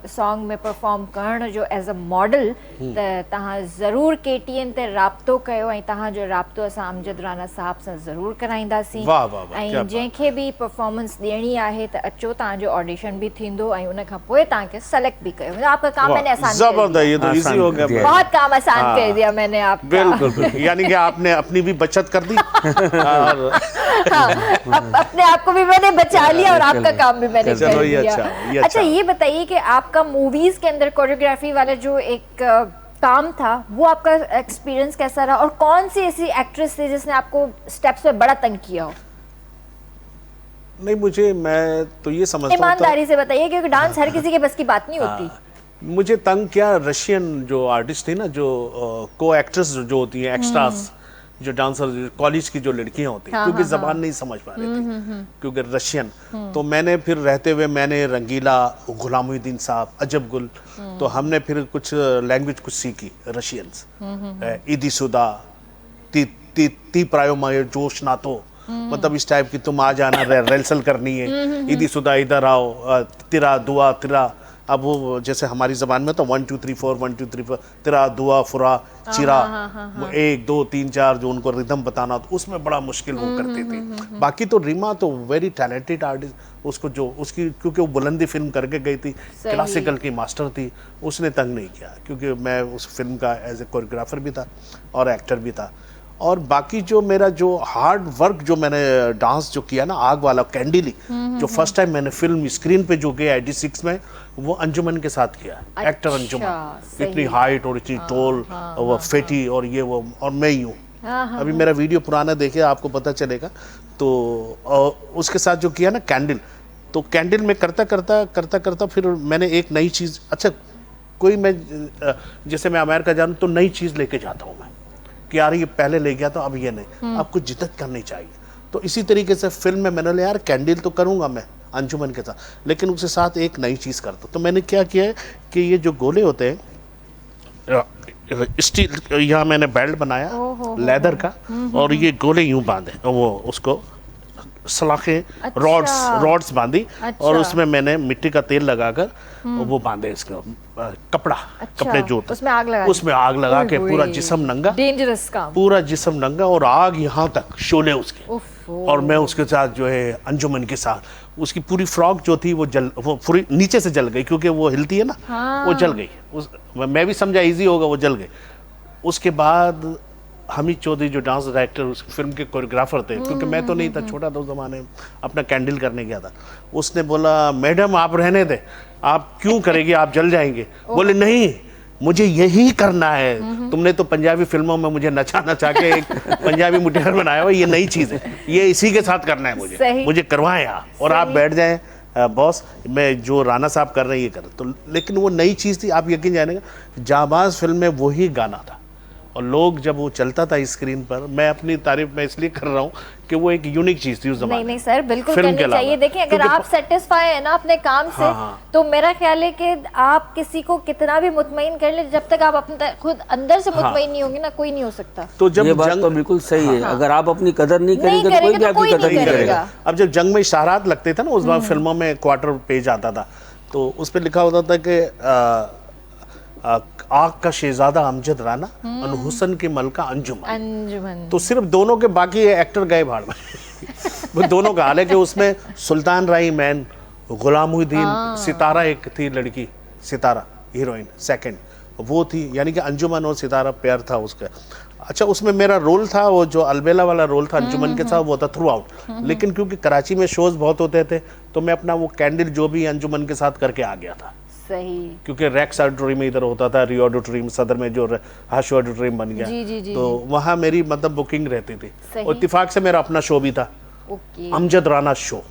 सॉन्ग में परफॉर्म करण जो एज अ मॉडल, त तव्हां ज़रूर KTN ते राब्तो कयो, ऐं तव्हांजो राब्तो असां अमजद राना साहब सां ज़रूर कराईंदासीं। वाह, वाह, वाह, क्या ऐं बात। जंहिंखे भी परफॉर्मेंस ॾियणी आहे त अचो, तव्हांजो ऑडिशन भी थींदो ऐं उन खां पोइ तव्हांखे सेलेक्ट भी कयो। मतलब आपका काम मैंने आसान कर जबरदस्त, दिया, ये तो इजी आसान हो कर गया। दिया। बहुत काम आसान हाँ। कर दिया मैंने आपका। बिल्कुल बिल्कुल, यानी कि आपने अपनी भी बचत कर दी और हाँ, अपने आप को भी मैंने बचा लिया और आपका काम भी मैंने चलो, कर ये दिया। अच्छा, ये अच्छा, अच्छा। ये बताइए कि आपका मूवीज के अंदर कोरियोग्राफी वाला जो एक काम था, वो आपका एक्सपीरियंस कैसा रहा, और कौन सी ऐसी एक्ट्रेस थी जिसने आपको स्टेप्स पे बड़ा तंग किया हो? नहीं, मैं तो ये समझता हूँ ईमानदारी से बताइए, क्योंकि डांस हर किसी के बस की बात नहीं होती। मुझे तंग किया रशियन जो आर्टिस्ट थी ना, जो को एक्ट्रेस जो होती हैं, एक्स्ट्रास जो डांसर, कॉलेज की जो लड़कियां होती हैं, क्योंकि जबान नहीं समझ पा रही थी, क्योंकि रशियन। तो मैंने फिर रहते हुए मैंने रंगीला, गुलामुद्दीन साहब, अजब गुल, तो हमने फिर कुछ लैंग्वेज कुछ सीखी रशियंस, ईदी सुदा, ती प्रायो मायो जोश ना तो, मतलब इस टाइप की, तुम आ जाना, रेलसल करनी है, ईदी सुदा इधर आओ, तिरा दुआ तिरा। अब वो जैसे हमारी जबान में तो 1 2 3 4 1 2 3 4 तिरा दुआ फुरा चिरा, 1 2 3 4 जो उनको रिदम बताना, तो उसमें बड़ा मुश्किल वो करती थी। बाकी तो रीमा तो वेरी टैलेंटेड आर्टिस्ट, उसको जो उसकी, क्योंकि वो बुलंदी फिल्म करके गई थी, क्लासिकल की मास्टर थी, उसने तंग नहीं किया, क्योंकि मैं उस फिल्म का एज ए कोरियोग्राफर भी था और एक्टर भी था। और बाकी जो मेरा जो हार्ड वर्क जो मैंने डांस जो किया ना, आग वाला कैंडिली, जो फर्स्ट टाइम मैंने फिल्म स्क्रीन पे जो किया 86 में, वो अंजुमन के साथ किया। अच्छा, एक्टर अंजुमन, इतनी हाइट और इतनी टोल, वो फेटी, और ये वो, और मैं ही हूँ। अभी मेरा वीडियो पुराना देखिए, आपको पता चलेगा। तो उसके साथ जो किया ना कैंडल, तो कैंडल में करता फिर मैंने एक नई चीज़, अच्छा कोई मैं जैसे मैं अमेरिका जाऊँ तो नई चीज़ लेके जाता हूँ मैं, कि यार ये पहले ले गया तो अब ये नहीं, अब कुछ जिद्दत करनी चाहिए। तो इसी तरीके से फिल्म में मैंने लिया, यार कैंडल तो करूँगा मैं अंजुमन के साथ, लेकिन उसके साथ एक नई चीज़ करता। तो मैंने क्या किया है कि ये जो गोले होते हैं स्टील, यहाँ मैंने बेल्ट बनाया लेदर का, और ये गोले यूं बांधे, वो उसको सलाखें, अच्छा। रॉड्स बांधी, अच्छा। और उसमें मैंने मिट्टी का तेल लगाकर वो बांधे इसका कपड़ा, अच्छा। कपड़े जो होते हैं, उसमें आग लगा के पूरा जिस्म नंगा, डेंजरस काम, पूरा जिस्म नंगा, और आग यहाँ तक शोले उसके, और मैं उसके साथ जो है अंजुमन के साथ, उसकी पूरी फ्रॉक जो थी वो पूरी नीचे से जल गई, क्योंकि वो हिलती है ना, वो जल गई। मैं भी समझा इजी होगा, वो जल गई। उसके बाद हमीद चौधरी जो डांस डायरेक्टर उस फिल्म के कोरियोग्राफर थे, क्योंकि मैं तो नहीं था, छोटा था उस ज़माने में, अपना कैंडल करने गया था। उसने बोला मैडम आप रहने दें, आप क्यों करेंगे, आप जल जाएंगे। बोले नहीं, मुझे यही करना है। तुमने तो पंजाबी फिल्मों में मुझे नचा नचा के एक पंजाबी मुटियार बनाया हुआ, ये नई चीज़ है, ये इसी के साथ करना है मुझे करवाएं यहाँ, और आप बैठ जाएं बॉस, मैं जो राणा साहब कर रहे हैं ये कर। तो लेकिन वो नई चीज़ थी, आप यकीन जानेगा, जाबाज फिल्म में वही गाना था, और लोग जब वो चलता था स्क्रीन पर, मैं अपनी तारीफ मैं इसलिए कर रहा हूँ कि वो एक यूनिक चीज़ थी उस ज़माने में। नहीं सर, बिल्कुल करनी चाहिए। देखिए अगर आप सेटिस्फाई है ना अपने काम से, तो मेरा ख्याल है कि आप किसी को कितना भी मुतमईन कर ले, जब तक आप अपने खुद अंदर से मुतमईन नहीं होंगे ना, कोई नहीं हो सकता। तो जब ये बात तो बिल्कुल सही है, अगर आप अपनी कदर नहीं करेंगे तो कोई भी आपकी कदर नहीं करेगा। अब जब जंग में इशारात लगते थे ना, उस बार फिल्मों में क्वार्टर पेज आता था, तो उस पर लिखा होता था कि आग का शहजादा अमजद राना और हुसन की मलका अंजुमन। तो सिर्फ दोनों के, बाकी एक्टर गए भाड़ में वो दोनों का। हालांकि उसमें सुल्तान राई मैन, गुलामुद्दीन, सितारा एक थी लड़की, सितारा हीरोइन सेकंड वो थी, यानी कि अंजुमन और सितारा पेयर था उसका। अच्छा, उसमें मेरा रोल था, वो जो अलबेला वाला रोल था अंजुमन के साथ, वो था थ्रू आउट। लेकिन क्योंकि कराची में शोज बहुत होते थे, तो मैं अपना वो कैंडल जो भी अंजुमन के साथ करके आ गया था। सही, क्योंकि रैक्स ऑडिटोरियम में इधर होता था, री ऑडिटोरियम सदर में जो हाश ऑडिटोरियम बन गया, जी, तो वहाँ मेरी मतलब बुकिंग रहती थी। सही। और इत्तेफाक से मेरा अपना शो भी था, Amjad Rana show,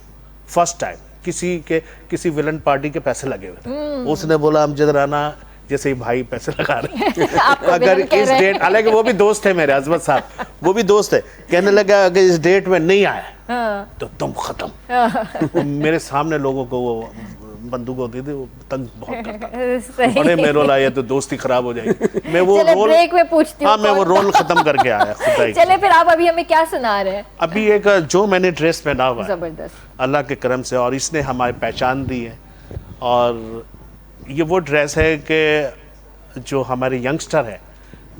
first time किसी विलन पार्टी के पैसे लगे हुए थे। उसने बोला अमजद राना जैसे ही भाई पैसे लगा रहे अगर इस डेट, हालांकि वो भी दोस्त है मेरे अजमत साहब, वो भी दोस्त है, कहने लगा अगर इस डेट में नहीं आया तो तुम खत्म। मेरे सामने लोगों को वो बंदूक होती थी, वो तंग बहुत करता। बड़े मेरे रोल आया तो दोस्ती खराब हो जाएगी। मैं वो रोल ब्रेक में पूछती हूँ, हाँ मैं वो रोल खत्म करके आया खुदा ही। चले फिर आप अभी हमें क्या सुना रहे हैं? अभी एक जो मैंने ड्रेस पहना हुआ है, जबरदस्त, अल्लाह के करम से, और इसने हमारी पहचान दी है। और ये वो ड्रेस है कि जो हमारे यंगस्टर है,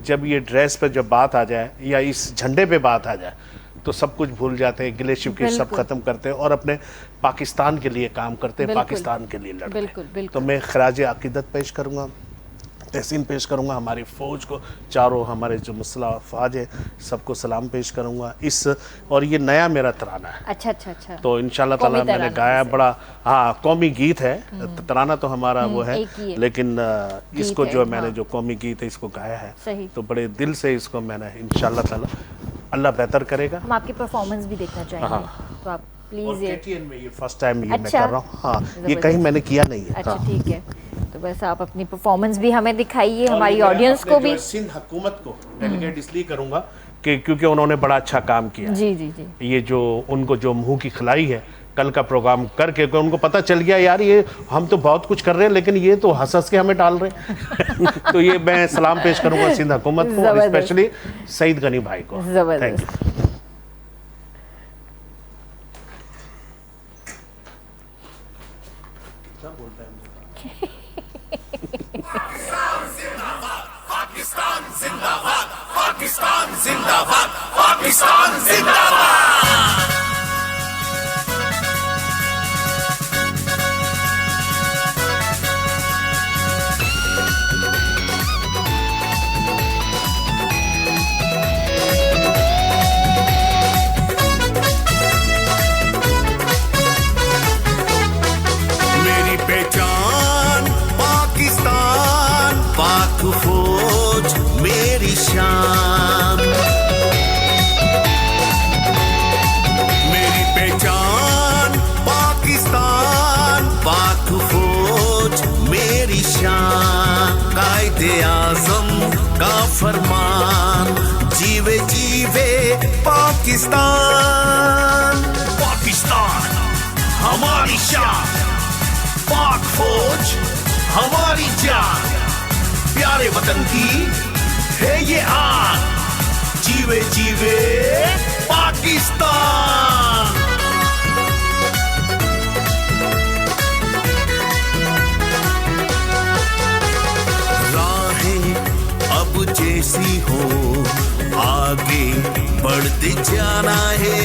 जब ये ड्रेस पे जब बात आ जाए या इस झंडे पे बात आ जाए, तो सब कुछ भूल जाते हैं, गिले शिकवे सब खत्म करते हैं और अपने पाकिस्तान के लिए काम करते हैं, पाकिस्तान के लिए लड़ते हैं। तो मैं खराज अकीदत पेश करूँगा, तहसीन पेश करूँगा हमारी फ़ौज को, चारों हमारे जो मुसल्लह अफ़वाज है सबको सलाम पेश करूँगा इस। और ये नया मेरा तराना है। अच्छा। तो इंशाल्लाह ताला मैंने गाया, बड़ा हाँ कौमी गीत है, तराना तो हमारा वो है, लेकिन इसको जो मैंने जो कौमी गीत है इसको गाया है, तो बड़े दिल से इसको मैंने इंशाल्लाह ताला, अल्लाह बेहतर करेगा। हम आपकी परफॉर्मेंस भी देखना चाहेंगे, तो आप प्लीज ये फर्स्ट टाइम ये मैं कर रहा हूँ। हाँ, ये कहीं मैंने किया नहीं है। अच्छा ठीक है, तो बस आप अपनी परफॉर्मेंस भी हमें दिखाइए, हमारी ऑडियंस को भी। सिंध हुकूमत को डेलीगेट इसलिए करूँगा कि क्योंकि उन्होंने बड़ा अच्छा काम किया। जी। ये जो उनको जो मुंह की खिलाई है, कल का प्रोग्राम करके उनको पता चल गया यार ये हम तो बहुत कुछ कर रहे हैं, लेकिन ये तो हंस के हमें टाल रहे हैं। तो ये मैं सलाम पेश करूंगा सिंध हुकूमत को, और स्पेशली सईद गनी भाई को। Thank you. पाकिस्तान जिंदाबाद, पाकिस्तान जिंदाबाद, पाकिस्तान जिंदाबाद। मेरी पहचान पाकिस्तान, पाक फौज मेरी शान। मेरी पहचान पाकिस्तान, पाक फौज मेरी शान। कायदे आज़म का फरमान, जीवे जीवे पाकिस्तान। पाकिस्तान हमारी शान, पाक फौज हमारी जान। प्यारे वतन की है ये आन, जीवे जीवे पाकिस्तान। राहें अब जैसी हो आगे बढ़ते जाना है।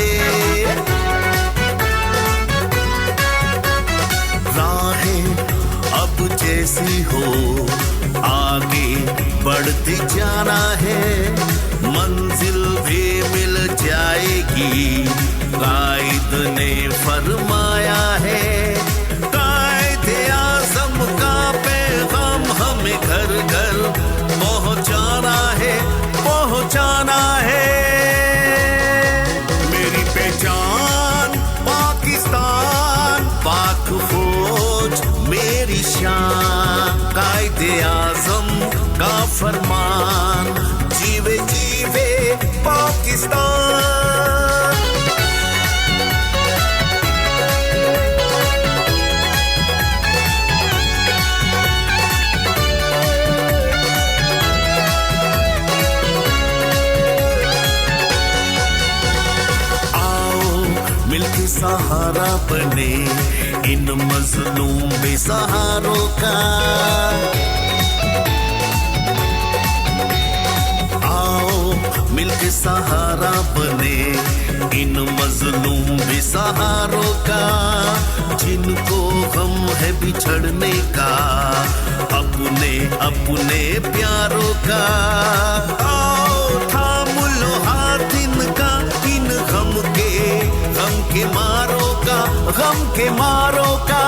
राहें अब जैसी हो आगे बढ़ते जाना है। मंजिल भी मिल जाएगी, कायद ने फरमाया है। कायदे आज़म का पैगाम हमें घर घर पहुंचाना है, पहुंचाना है। मेरी पहचान पाकिस्तान, पाक फौज मेरी शान, कायदे आज़म का फरमान, जीवे जीवे पाकिस्तान। मिलके सहारा बने इन मजलूम बेसहारों का। आओ मिलके सहारा बने इन मजलूम बेसहारों का, जिनको गम है बिछड़ने का अपने अपने प्यारों का। आओ थाम लो हाथ इनका, इन गम के मारों का, गम के मारों का।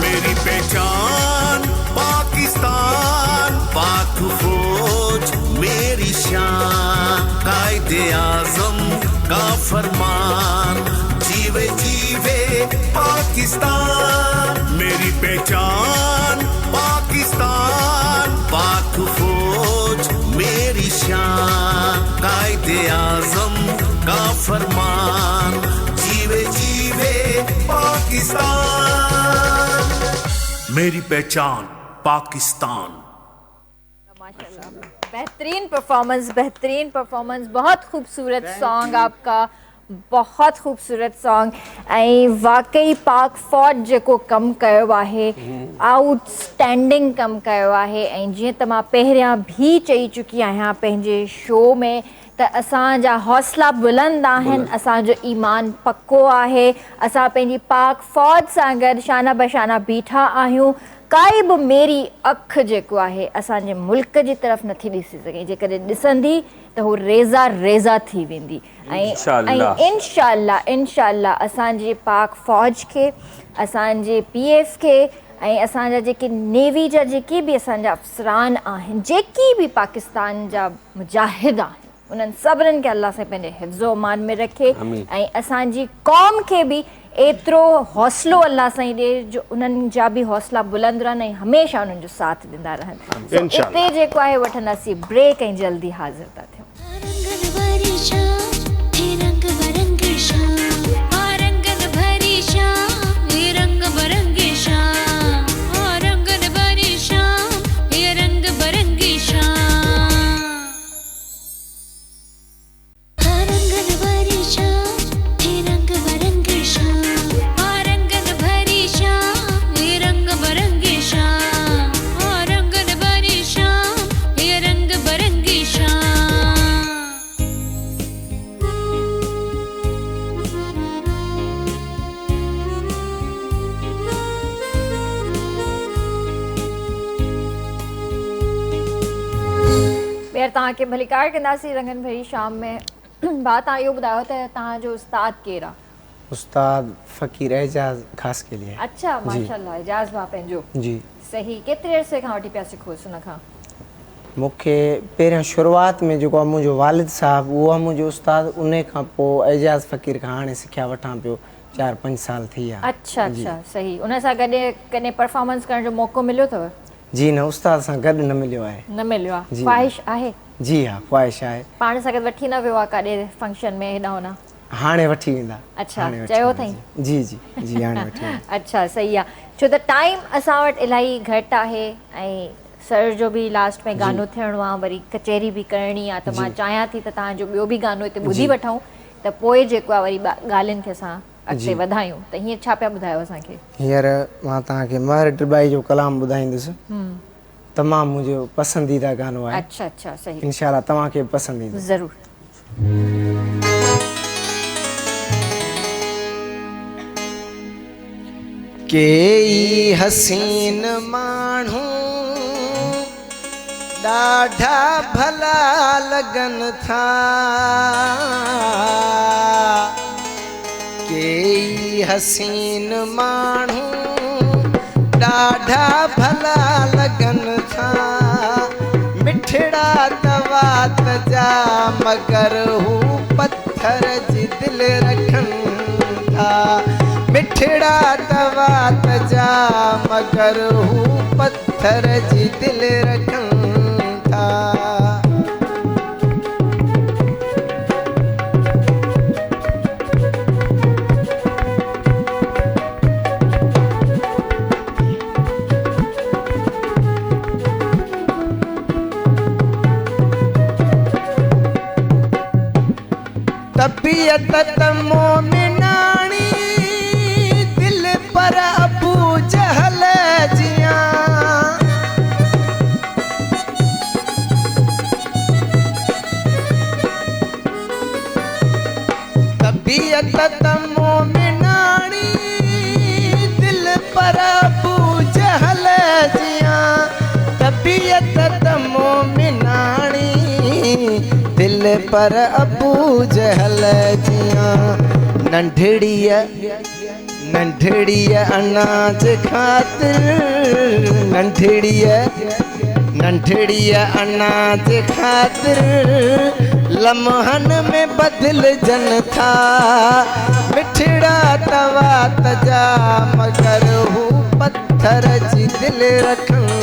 मेरी पहचान पाकिस्तान, पाक फौज मेरी शान, कायदे आज़म का फरमान, जीवे जीवे पाकिस्तान। मेरी पहचान पाकिस्तान, पाक फौज मेरी शान, कायदे आज़म का फरमान, जीवे जीवे पाकिस्तान। मेरी पहचान पाकिस्तान। माशाल्लाह, बेहतरीन परफॉर्मेंस, बहुत खूबसूरत सॉन्ग आपका, बहुत खूबसूरत सॉन्ग। ऐं वाकई पाक फ़ौज जेको कमु कयो आहे, आउटस्टैंडिंग कमु कयो आहे। ऐं जीअं त मां पहिरियां बि चई चुकी आहियां पंहिंजे शो में त असांजा हौसला बुलंद आहिनि, असांजो ईमान पक्को आहे, असां पंहिंजी पाक फ़ौज सां गॾु शाना बशाना बीठा आहियूं। काई बि मेरी अखि जेको आहे असांजे मुल्क जी तरफ़ नथी ॾिसी सघे, जेकॾहिं ॾिसंदी त हू रेज़ा रेज़ा थी वेंदी। ऐं इंशाअल्लाह असांजे पाक फ़ौज खे, असांजे PF खे, ऐं असांजा जेके नेवी जा जेके बि असांजा अफ़सरान आहिनि, जेकी बि पाकिस्तान जा मुजाहिद आहिनि, उन्हनि सभिनीनि खे अल्लाह सां पंहिंजे हिफ़्ज़ो अमान में रखे। ऐं असांजी क़ौम खे बि एतिरो हौसलो अल्लाह सां ई ॾिए जो उन्हनि जा बि हौसला बुलंद रहनि ऐं हमेशह उन्हनि जो साथ ॾींदा रहनि। हिते जेको आहे वठंदासीं ब्रेक ऐं जल्दी हाज़िर था थियूं। तव्हांखे भलीकार कंदासीं रंगन भरी शाम में। भाउ तव्हां इहो ॿुधायो त तव्हांजो उस्ताद केरु आहे? उस्ताद फ़कीर एजाज़ ख़ासि के लिए। अच्छा, माशाल्लाह, एजाज़ भाउ पंहिंजो। जी सही। केतिरे अरसे खां वठी पिया सिखोसि उन खां? मूंखे पहिरियों शुरूआत में जेको आहे मुंहिंजो वालिद साहिबु, उहो मुंहिंजो उस्ताद, उन खां पोइ एजाज़ फ़कीर खां हाणे सिखिया वठां पियो, 4-5 साल थी विया। अच्छा, सही। उन सां गॾु कॾहिं परफॉर्मेंस करण जो मौक़ो मिलियो अथव? जी न, उस्ताद सां गॾु न मिलियो आहे। न मिलियो आहे? ख़्वाहिश आहे? जी हा, ख़्वाहिश आहे। पाण सां गॾु वठी न वियो आहे काॾे फंक्शन में हेॾा होॾा? हाणे वठी वेंदा। अच्छा, चयो अथई? जी हाणे वठी वेंदा। अच्छा, सही आहे। छो त टाइम असां वटि इलाही घटि आहे ऐं सर जो बि लास्ट में गानो थियणो आहे, वरी कचहरी बि करणी आहे, त मां चाहियां थी त तव्हांजो ॿियो बि गानो हिते ॿुधी वठूं, त पोइ जेको आहे वरी ॻाल्हियुनि खे असां अॻिते वधायूं। त हीअं छा पिया ॿुधायो असांखे? हींअर मां तव्हांखे महर टिबाई जो कलाम ॿुधाईंदुसि, तमामु मुंहिंजो पसंदीदा गानो आहे। अच्छा, सही। इंशाअल्लाह तव्हांखे बि पसंदि ईंदो। ज़रूरु। केई हसीन माण्हू ॾाढा भला लॻनि था केई हसीन माण्हू ॾाढा भला लॻनि था मिठड़ा तवा तजा मगर हू पत्थर जी दिल रखनि था मिठड़ा तवा तजा मगर हू पत्थर जी दिल रखनि था तबीयत मोमिनानी दिल पर अबू जहल जिया तबीयत मोमिनानी दिल पर अबू जहल जिया तबीयत मोमिनानी दिल पर अबू जहल जिया नंढड़ीअ अनाज ख़ातिर नंढड़ीअ अनाज ख़ातिर लम्हनि में बदिलजन था मिठड़ा तवा तजा मगर हू पत्थर जी दिल रखनि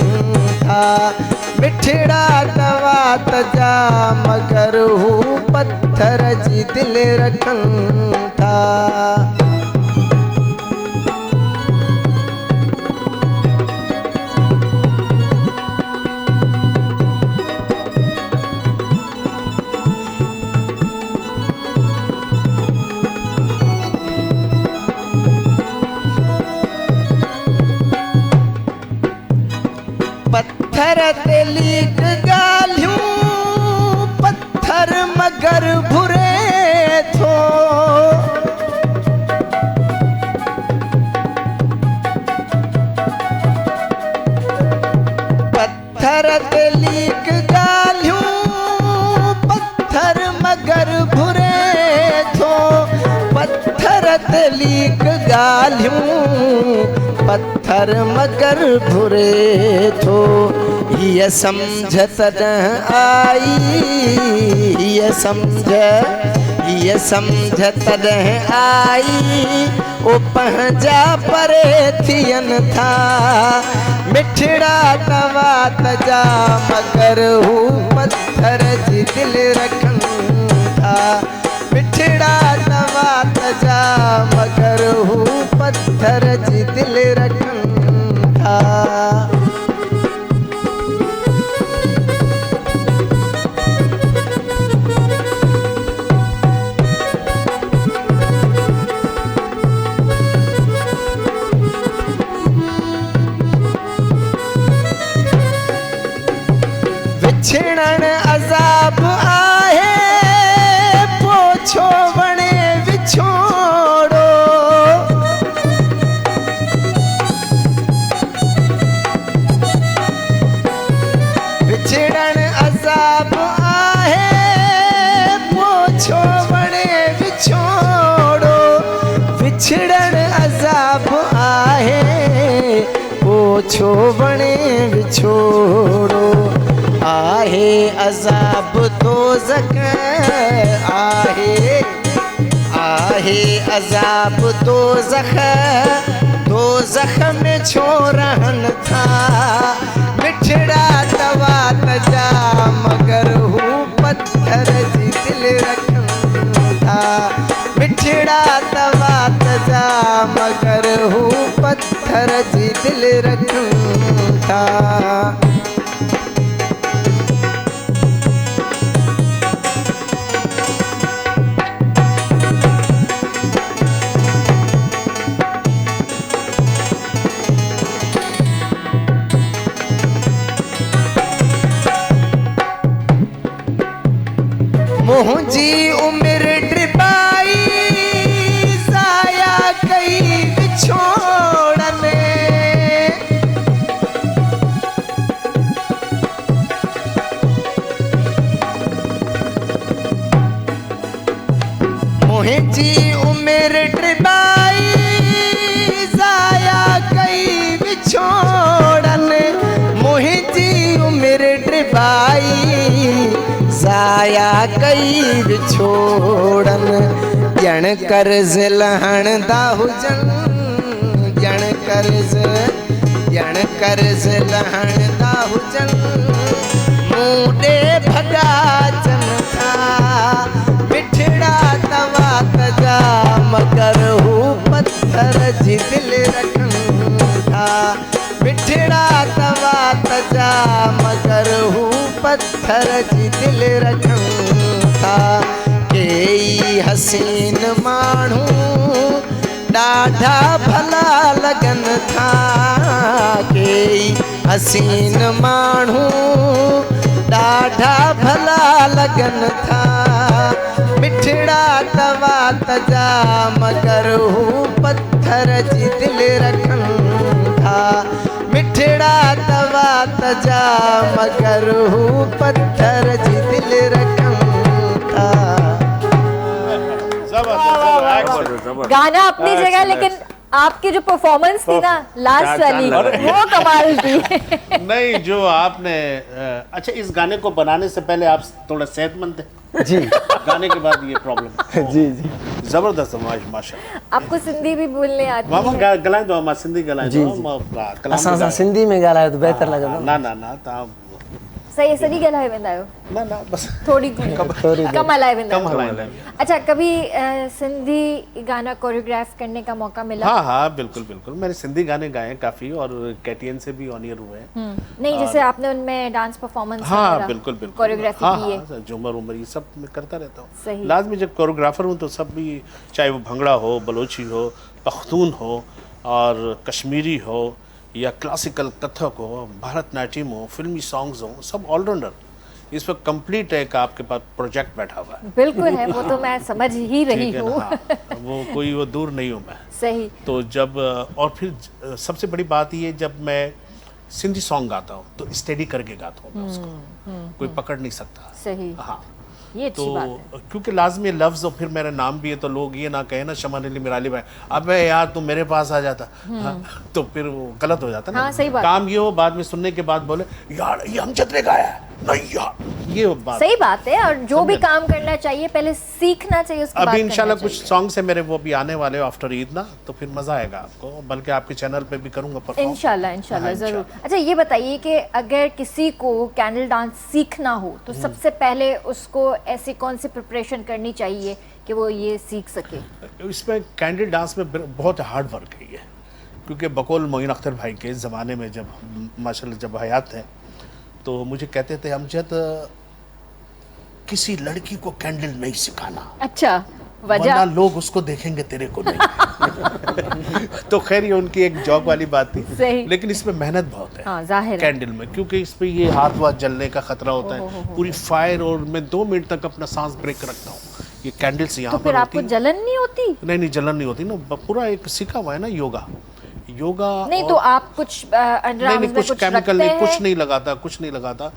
था मिठड़ा तवा तजा मगर हू पत्थर जी दिल रखनि था पत्थर ते लीक ॻाल्हियूं पत्थर मगर भुरे थो पत्थर ते लीक ॻाल्हियूं पत्थर मगर भुरे थो पत्थर ते लीक ॻाल्हियूं पत्थर मगर भुरे थो ये समझ तॾहिं आई ये समझ तॾहिं आई ओ पंहिंजा परे थियनि था मिठड़ा तवा तजा मगर हू पत्थर जी दिल रखनि था मिठड़ा तवा तजा मगर हू पत्थर जी दिल रखनि था विछड़ण अज़ाब आहे पोछो वणे विछोड़ो विछड़ण अज़ाब आहे पोछो वणे विछोड़ो विछड़ण अज़ाब आहे पोछो वणे विछोड़ो आहे अज़ाब दोज़ख आहे अज़ाब दोज़ख में छो रहनि था मिठड़ा तवा तजा मगर हू पत्थर जी दिल रखनि था मिठड़ा तवा तजा मगर हू पत्थर जी दिल रखनि था मुंहिंजी उमिरि ड्रिबाई ज़ाया कई विछोड़नि बाई साया कई विछोड़न ॼण कर्ज लहणदा हुजन ॼण कर्ज लहणदा हुजन मूंडे भॻाचन था मिठड़ा तवा तजा मगर हू पत्थर जी दिल रखन था मिठड़ा तवा तजा मगर हू पत्थर जी दिल रखन था केई हसीन माण्हू ॾाढा भला लगन था केई हसीन माण्हू ॾाढा भला लगन था मिठड़ा तवा तजा मगर हू पत्थर जी दिल रखन था मिठड़ा तवा तजा मगर हू पत्थर जी दिल रखन था। गाना अपनी जगह, लेकिन आपकी जो परफॉर्मेंस थी ना लास्ट वाली वो कमाल थी। नहीं, जो आपने अच्छा, इस गाने को बनाने से पहले आप थोड़ा सेहतमंद थे जी। गाने के बाद ये प्रॉब्लम जी जी जबरदस्त है, माशाल्लाह। आपको सिंधी भी बोलने आती मामा है? गलाए दो, मां सिंधी गलाए जी, दो, जी। मां कलाम असां सां ॿुधायो। सिंधी में ॻाल्हायो त बहितर लॻंदो। ना ना ना तव्हां सही सॼी ॻाल्हाए वेंदा आहियो? ना ना बस थोड़ी थोड़ी कम हलाए वेंदा कम आहियो? हलाए। अच्छा, कभी सिंधी गाना कोरियोग्राफ करने का मौका मिला? हाँ हाँ बिल्कुल बिल्कुल, मैंने सिंधी गाने गाए हैं काफ़ी और KTN से भी ऑन ईयर हुए हैं। नहीं, जैसे आपने उनमें डांस परफॉर्मेंस हाँ बिल्कुल बिल्कुल, कोरियोग्राफी हाँ की है? हाँ, झूमर उमर ये सब मैं करता रहता सही। हूँ। लाजमी जब कोरियोग्राफर हूँ तो सब भी, चाहे वो भंगड़ा हो, बलोची हो, पख्तून हो और कश्मीरी हो या क्लासिकल कथक हो, भारतनाट्यम हो, फिल्मी सॉन्ग्स हो, सब ऑलराउंडर इस वक्त कंप्लीट है कि आपके पास प्रोजेक्ट बैठा हुआ है। बिल्कुल है, वो तो मैं समझ ही रही ठीक है हूँ। ना? हाँ, वो दूर नहीं हूँ मैं। सही। तो जब और फिर सबसे बड़ी बात ये, जब मैं सिंधी सॉन्ग गाता हूँ तो स्टडी करके गाता हूँ मैं उसको, कोई पकड़ नहीं सकता। सही। हाँ, ये अच्छी तो बात है। क्योंकि लाजमी लफ्ज़ और फिर मेरा नाम भी है तो लोग ये ना कहे ना शमान अली मिराली भाई, अबे यार तुम मेरे पास आ जाता। हाँ, तो फिर वो गलत हो जाता ना। हाँ, सही बात। काम ये हो, बाद में सुनने के बाद बोले यार ये अमजद ने गाया है, नहीं यार ये बात। सही बात है, और जो भी काम करना चाहिए पहले सीखना चाहिए, उसके बाद अभी करना इंशाल्लाह कुछ चाहिए। सॉन्ग्स है मेरे, वो भी आने वाले आफ्टर ईद ना, तो फिर मजा आएगा आपको, बल्कि आपके चैनल पे भी करूंगा परफॉर्म। इंशाल्लाह हाँ, जरूर। अच्छा, ये बताइए कि अगर किसी को कैंडल डांस सीखना हो तो सबसे पहले उसको ऐसी कौन सी प्रिपरेशन करनी चाहिए कि वो ये सीख सके? इसमें कैंडल डांस में बहुत हार्ड वर्क है ये, क्योंकि बकौल मोइन अख्तर भाई के ज़माने में जब माशाल्लाह जब हयात थे तो मुझे कहते थे अमजद किसी लड़की को कैंडल नहीं सिखाना, अच्छा, वरना वजह? लोग उसको देखेंगे तेरे को नहीं। तो खैर ये उनकी एक जॉक वाली बात थी, सही। लेकिन इसमें मेहनत बहुत है। हाँ, जाहिर है। कैंडल में, क्योंकि इस पे ये हाथ वाथ जलने का खतरा होता है, पूरी फायर, और मैं 2 मिनट तक अपना सांस ब्रेक रखता हूँ। ये कैंडल्स यहाँ तो पर फिर होती आपको हैं। जलन नहीं होती? नहीं जलन नहीं होती ना, पूरा एक सीखा हुआ है ना योगा नहीं, तो आप कुछ नहीं कुछ केमिकल नहीं, कुछ नहीं लगाता।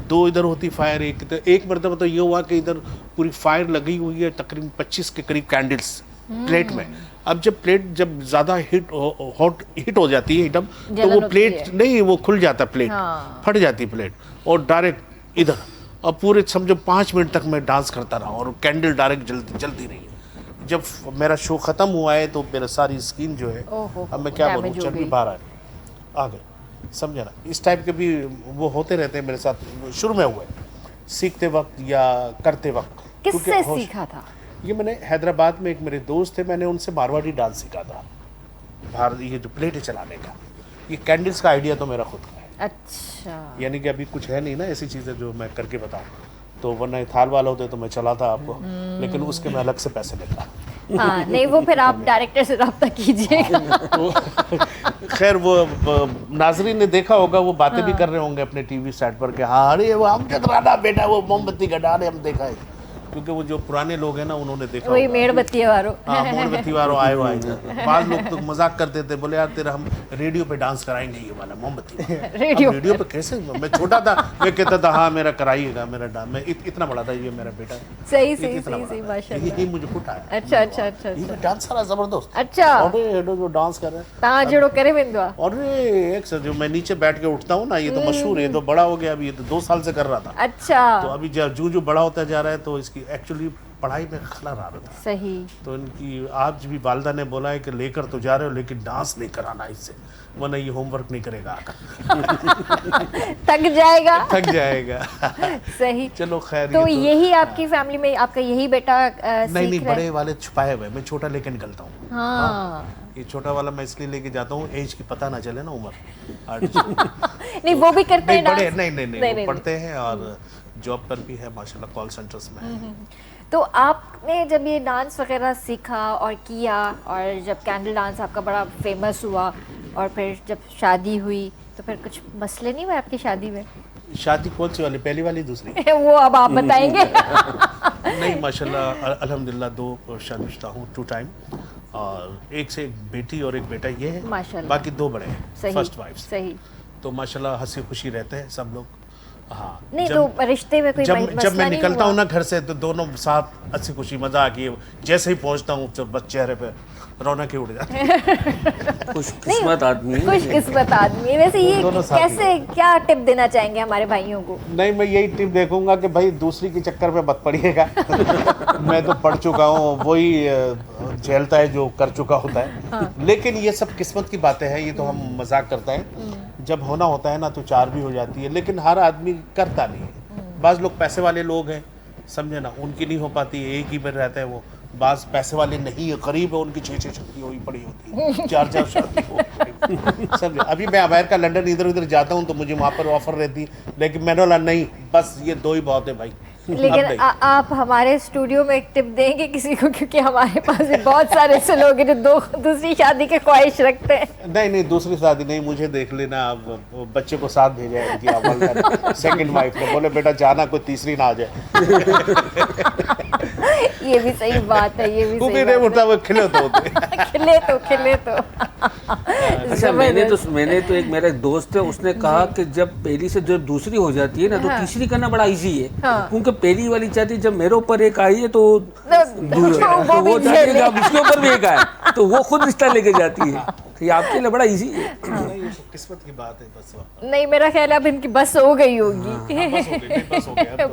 2 इधर होती फायर, एक मरतबा तो ये हुआ कि इधर पूरी फायर लगी हुई है, तकरीबन 25 के करीब कैंडल्स प्लेट में। अब जब प्लेट जब ज्यादा हिट हो जाती है एकदम, तो वो प्लेट नहीं, वो खुल जाता प्लेट, फट जाती प्लेट, और डायरेक्ट इधर। अब पूरे समझो 5 मिनट तक मैं डांस करता रहा और कैंडल डायरेक्ट जलती रही। जब मेरा शो ख़त्म हुआ है तो मेरा सारी स्किन जो है, अब मैं क्या बोलूँ, चर्बी बाहर आ गई, समझे ना। इस टाइप के भी वो होते रहते हैं मेरे साथ, शुरू में हुए सीखते वक्त या करते वक्त। किससे सीखा था ये? मैंने हैदराबाद में एक मेरे दोस्त थे, मैंने उनसे मारवाड़ी डांस सीखा था, ये जो प्लेटें चलाने का। ये कैंडल्स का आइडिया तो मेरा खुद का है। अच्छा, यानी कि अभी कुछ है नहीं ना ऐसी चीज़ें जो मैं करके बताऊँ, तो वरना थाल वाला होते तो मैं चलाता आपको, लेकिन उसके मैं अलग से पैसे लेता। हाँ, नहीं वो फिर आप डायरेक्टर से रब्ता कीजिएगा। तो खैर वो नाजरीन ने देखा होगा, वो बातें भी कर रहे होंगे अपने टीवी सेट पर कि हाँ अरे वो अमजद राणा बेटा वो मोमबत्ती का डाल हम देखा है। क्योंकि वो जो पुराने लोग हैं ना उन्होंने देखा वही होगा। मेड़बत्ती वारो हाँ, मोमबत्ती वालों आए हुआ है। बाद लोग तो मजाक करते थे, बोले यार तेरा हम रेडियो पे डांस कराएंगे ये वाला मोमबत्ती वाला। रेडियो पे कैसे? मैं छोटा था, मैं कहता था हाँ मेरा कराइएगा मेरा डांस। मैं इतना बड़ा था, ये मेरा बेटा सही इतना सही बड़ा सही था। माशाल्लाह। ये मुझे फुटाया। अच्छा अच्छा अच्छा ये अच्छा डांस सारा जबरदस्त। अच्छा अरे हेडो जो डांस कर रहे हैं, तव्हां जहिड़ो करे वेंदो आहे। अरे एक सर जो मैं नीचे बैठ के उठता हूँ ना, ये तो मशहूर है, ये तो बड़ा हो गया अभी, ये तो 2 साल से कर रहा था। अच्छा तो अभी जो बड़ा होता जा रहा है तो इसकी एक्चुअली पढ़ाई में खलल आ रहा था। सही। तो इनकी आज भी वालदा ने बोला है कि लेकर तो जा रहे हो लेकिन डांस नहीं कराना इससे, वरना ये होमवर्क नहीं करेगा आकर। थक जाएगा। थक जाएगा। सही। चलो खैर। तो यही आपकी फैमिली में आपका यही बेटा नहीं सीख रहा है? बड़े वाले छुपाए हुए, मैं छोटा लेके निकलता हूँ। हाँ। ये छोटा वाला मैं इसलिए लेके जाता हूँ, एज की पता ना चले ना, उम्र। नहीं वो भी करते हैं बड़े डांस? नहीं वो पढ़ते हैं और जॉब पर भी है माशाल्लाह, कॉल सेंटर्स में है। तो आपने जब ये डांस वगैरह सीखा और किया, और जब कैंडल डांस आपका बड़ा फेमस हुआ, और फिर जब शादी हुई तो फिर कुछ मसले नहीं हुए आपकी शादी में? शादी कौन सी वाली, पहली वाली दूसरी? वो अब आप बताएंगे। नहीं माशाल्लाह अल्हम्दुलिल्लाह 2 शादीशुदा हूँ, 2 टाइम, और एक से एक बेटी और एक बेटा ये है माशाल्लाह। बाकी 2 बड़े हैं, सही फर्स्ट वाइफ। सही। तो माशाल्लाह हंसी खुशी रहते हैं सब लोग। हाँ नहीं तो रिश्ते में कोई जब मसला मैं नहीं निकलता हुआ? हूँ ना घर से तो दोनों साथ हंसी खुशी मजाक, ये जैसे ही पहुँचता हूँ तो बस चेहरे पे रौनक ही उड़ जाती है। खुशकिस्मत आदमी है। खुशकिस्मत आदमी है। वैसे ये दोनों साथी कैसे, क्या टिप देना चाहेंगे हमारे भाइयों को? नहीं मैं यही टिप देखूंगा कि भाई दूसरी के चक्कर में मत पड़िएगा। मैं तो पढ़ चुका हूँ, वही झेलता है जो कर चुका होता है। हाँ। लेकिन ये सब किस्मत की बातें हैं, ये तो हम मजाक करते हैं। जब होना होता है ना तो 4 भी हो जाती है, लेकिन हर आदमी करता नहीं है। बाज़ लोग पैसे वाले लोग हैं, समझे ना, उनकी नहीं हो पाती, एक ही में रहते हैं वो। बाज़ पैसे वाले नहीं है, गरीब है, उनकी 6 शादी हुई पड़ी होती है, 4 शादी हो। समझे, अभी मैं अमेरिका लंदन इधर उधर जाता हूँ तो मुझे वहाँ पर ऑफर रहती है, लेकिन मैंने बोला नहीं, बस ये 2 ही बहुत है भाई। लेकिन आप हमारे स्टूडियो में एक टिप देंगे किसी को, क्योंकि हमारे पास भी बहुत सारे ऐसे लोग हैं जो दूसरी शादी की ख्वाहिश रखते हैं। नहीं दूसरी शादी नहीं, मुझे देख लेना, आप बच्चे को साथ भेजा है इनकी सेकंड वाइफ ने, बोले बेटा जाना कोई तीसरी ना आ जाए। ये भी सही बात है, ये भी सही नहीं उठता, वो खिले तो होते। खिले तो अच्छा मैंने तो एक मेरा एक दोस्त है, उसने कहा कि जब पहली से जब दूसरी हो जाती है ना तो तीसरी करना बड़ा इजी है। क्योंकि पहली वाली चाहती जब मेरे ऊपर एक आई है तो दूर है, तो वो चाहती है अब उसके ऊपर भी एक आए तो वो खुद रिश्ता लेके जाती है। तो ये आपके लिए बड़ा इजी है। नहीं किस्मत की बात है बस। नहीं मेरा ख्याल है अब इनकी बस हो गई होगी।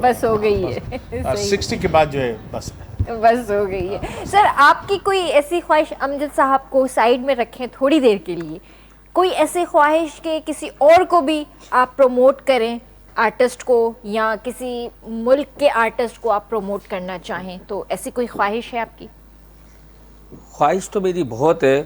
बस हो गई है। 60 के बाद जो है बस हो गई है। सर आपकी कोई ऐसी ख्वाहिश अमजद साहब को साइड में रखें थोड़ी देर के लिए, कोई ऐसी ख्वाहिश के किसी और को भी आप प्रमोट करें, आर्टिस्ट को या किसी मुल्क के आर्टिस्ट को आप प्रमोट करना चाहें, तो ऐसी कोई ख्वाहिश है आपकी? ख्वाहिश तो मेरी बहुत है,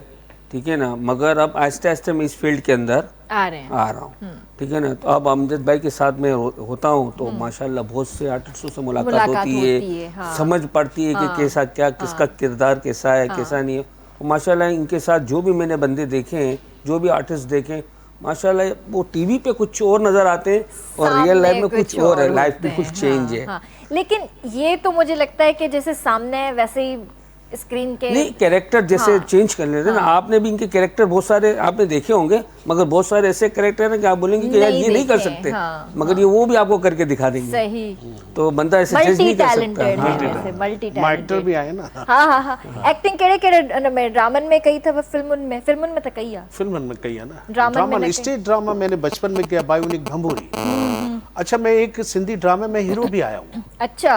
ठीक है ना, मगर अब आहिस्ते आहिस्ते मैं इस फील्ड के अंदर आ रहा हूँ, ठीक है ना। तो अब अमजद भाई के साथ में होता हूँ तो माशाल्लाह बहुत से आर्टिस्टों से मुलाकात होती है, हाँ। समझ पड़ती है कि कैसा क्या किसका किरदार कैसा है, कैसा नहीं है। और माशाल्लाह इनके साथ जो भी मैंने बंदे देखे हैं, जो भी आर्टिस्ट देखे हैं, माशाल्लाह वो टीवी पे कुछ और नजर आते हैं और रियल लाइफ में कुछ और है, लाइफ में कुछ चेंज है। हाँ। लेकिन ये तो मुझे लगता है कि जैसे सामने है वैसे ही स्क्रीन के नहीं कैरेक्टर जैसे चेंज कर लेते हैं ना। आपने भी इनके कैरेक्टर बहुत सारे आपने देखे होंगे, मगर बहुत सारे ऐसे कैरेक्टर हैं कि आप बोलेंगे कि यार ये नहीं कर सकते, मगर ये वो भी आपको करके दिखा देंगे। सही। तो बंदा ऐसे जज नहीं कर सकता। मल्टी एक्टर भी आए ना। हाँ। एक्टिंग केड़े में ड्रामन में कई था, फिल्मन में तो कई आ। फिल्मन में कई है ना। ड्रामा स्टेज ड्रामा मैंने बचपन में किया, बायोनिक भंबूरी। अच्छा मैं एक सिंधी ड्रामे में हीरो भी आया हूँ। अच्छा।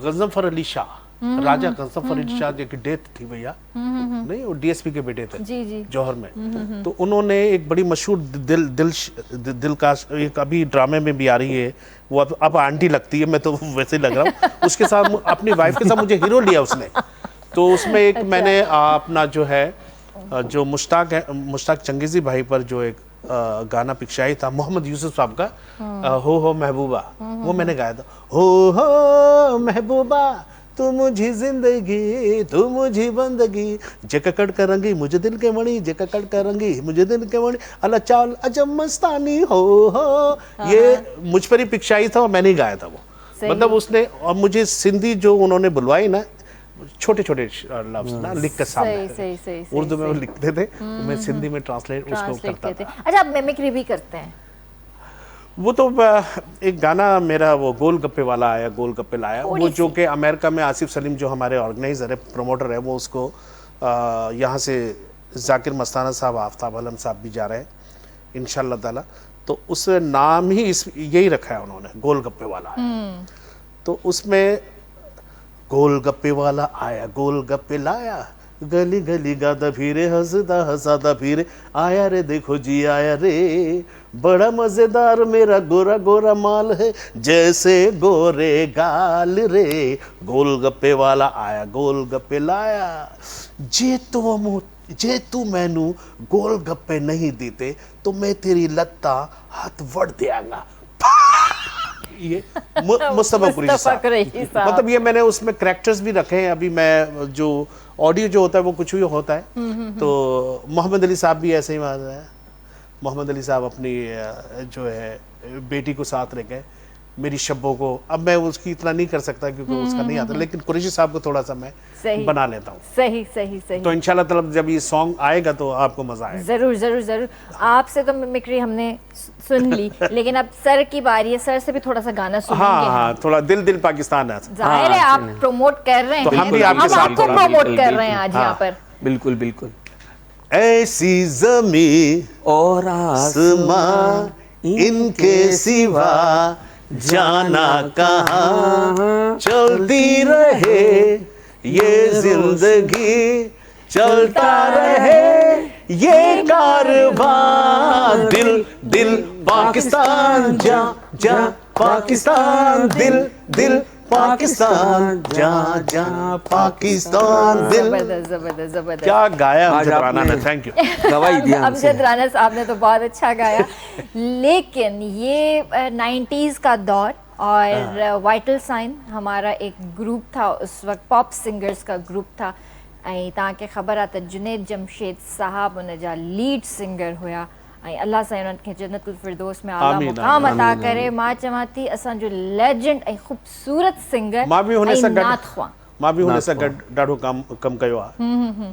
गजनफर अली शाह, राजा गजनफर अली शाह जी की डेथ थी भैया, नहीं वो डीएसपी के बेटे थे जी। जौहर में। तो उन्होंने एक बड़ी मशहूर दिल का एक अभी ड्रामे में भी आ रही है, वो अब आंटी लगती है, मैं तो वैसे ही लग रहा हूँ। उसके साथ अपनी वाइफ के साथ मुझे हीरो लिया उसने। तो उसमें एक मैंने अपना जो है जो मुश्ताक चंगेजी भाई पर जो एक गाना पिक्चाई था मोहम्मद यूसुफ साहब का, हो महबूबा, वो मैंने गाया था। हो महबूबा तू मुझी जिंदगी तू मुझी बंदगी, जेका कड़ करंगी मुझे दिल के मणि, जेका कड़ करंगी मुझे दिल के मणि, अल्लाह चाल अजब मस्तानी हो। ये मुझ पर ही पिक्चाई था और मैंने ही गाया था वो। मतलब उसने, और मुझे सिंधी जो उन्होंने बुलवाई ना, छोटे छोटे लफ्ज ना लिख कर सामने, सही उर्दू में वो लिखते थे, मैं सिंधी में ट्रांसलेट उसको करता थे। था। अच्छा, आप मिमिक्री भी करते हैं? वो तो एक गाना मेरा वो गोल गप्पे वाला आया, गोल गप्पे लाया, वो जो कि अमेरिका में आसिफ सलीम जो हमारे ऑर्गेनाइजर है, प्रमोटर है, वो उसको यहाँ से जाकिर मस्ताना साहब, आफ्ताब आलम साहब भी जा रहे हैं इंशाल्लाह ताला, तो उस नाम ही यही रखा है उन्होंने, गोल गप्पे वाला आया। तो उसमें गोल गप्पे वाला आया, गोल गप्पे लाया, गली गली गादा फिरे, हंसदा हंसादा फिरे, आया रे देखो जी आया रे, बड़ा मजेदार मेरा गोरा गोरा माल है, जैसे गोरे गाल रे, गोल गप्पे वाला आया, गोल गप्पे लाया, जे तू मैनू गोल गप्पे नहीं देते तो मैं तेरी लत्ता हाथ वड़ देंगा। ये मुस्तफा कुरैशी साहब, मतलब ये मैंने उसमें करैक्टर्स भी रखे हैं। अभी मैं जो ऑडियो जो होता है वो कुछ भी होता है, तो मोहम्मद अली साहब भी ऐसे ही बात है। मोहम्मद अली साहब अपनी जो है बेटी को साथ रह गए, मेरी शब्बों को, अब मैं उसकी इतना नहीं कर सकता क्योंकि उसका नहीं आता, लेकिन कुरैशी साहब को थोड़ा सा मैं बना लेता हूँ। सही। तो इंशाल्लाह तलब जब ये सॉन्ग आएगा तो आपको मजा आएगा। जरूर। आपसे तो मिमिक्री हमने सुन ली, लेकिन अब सर की बारी है, सर से भी थोड़ा सा गाना सुनेंगे। हाँ, थोड़ा दिल पाकिस्तान है। जाहिर है आप प्रमोट कर रहे हैं, तो हम भी आपके साथ आपको प्रमोट कर रहे हैं आज यहाँ पर। बिल्कुल। ऐसी जमीन और आसमां इनके सिवा जाना कहाँ, चलती रहे ये जिंदगी, चलता रहे ये कारवां, दिल पाकिस्तान, जा पाकिस्तान, दिल पाकिस्तान, जा पाकिस्तान, दिल। जबरदस्त। क्या गाया आज अमजद राना ने, आपने थैंक यू। गवाही दिया हमसे। अमजद राना साहब ने तो बहुत अच्छा गाया, लेकिन ये 90s का दौर, और वाइटल साइन हमारा एक ग्रुप था उस वक्त, पॉप सिंगर्स का ग्रुप था, ऐं तव्हांखे ख़बर आहे त जुनैद जमशेद साहब उन जा लीड सिंगर हुया, ऐं अल्लाह साईं उन्हनि खे जन्नतुल फिरदौस में आला मुक़ाम अता करे। मां चवां थी असांजो लेजेंड ऐं ख़ूबसूरत सिंगर मां बि हुन सां ऐं गॾु नात ख़्वां। मां बि हुन सां गॾु ॾाढो कम कयो आहे,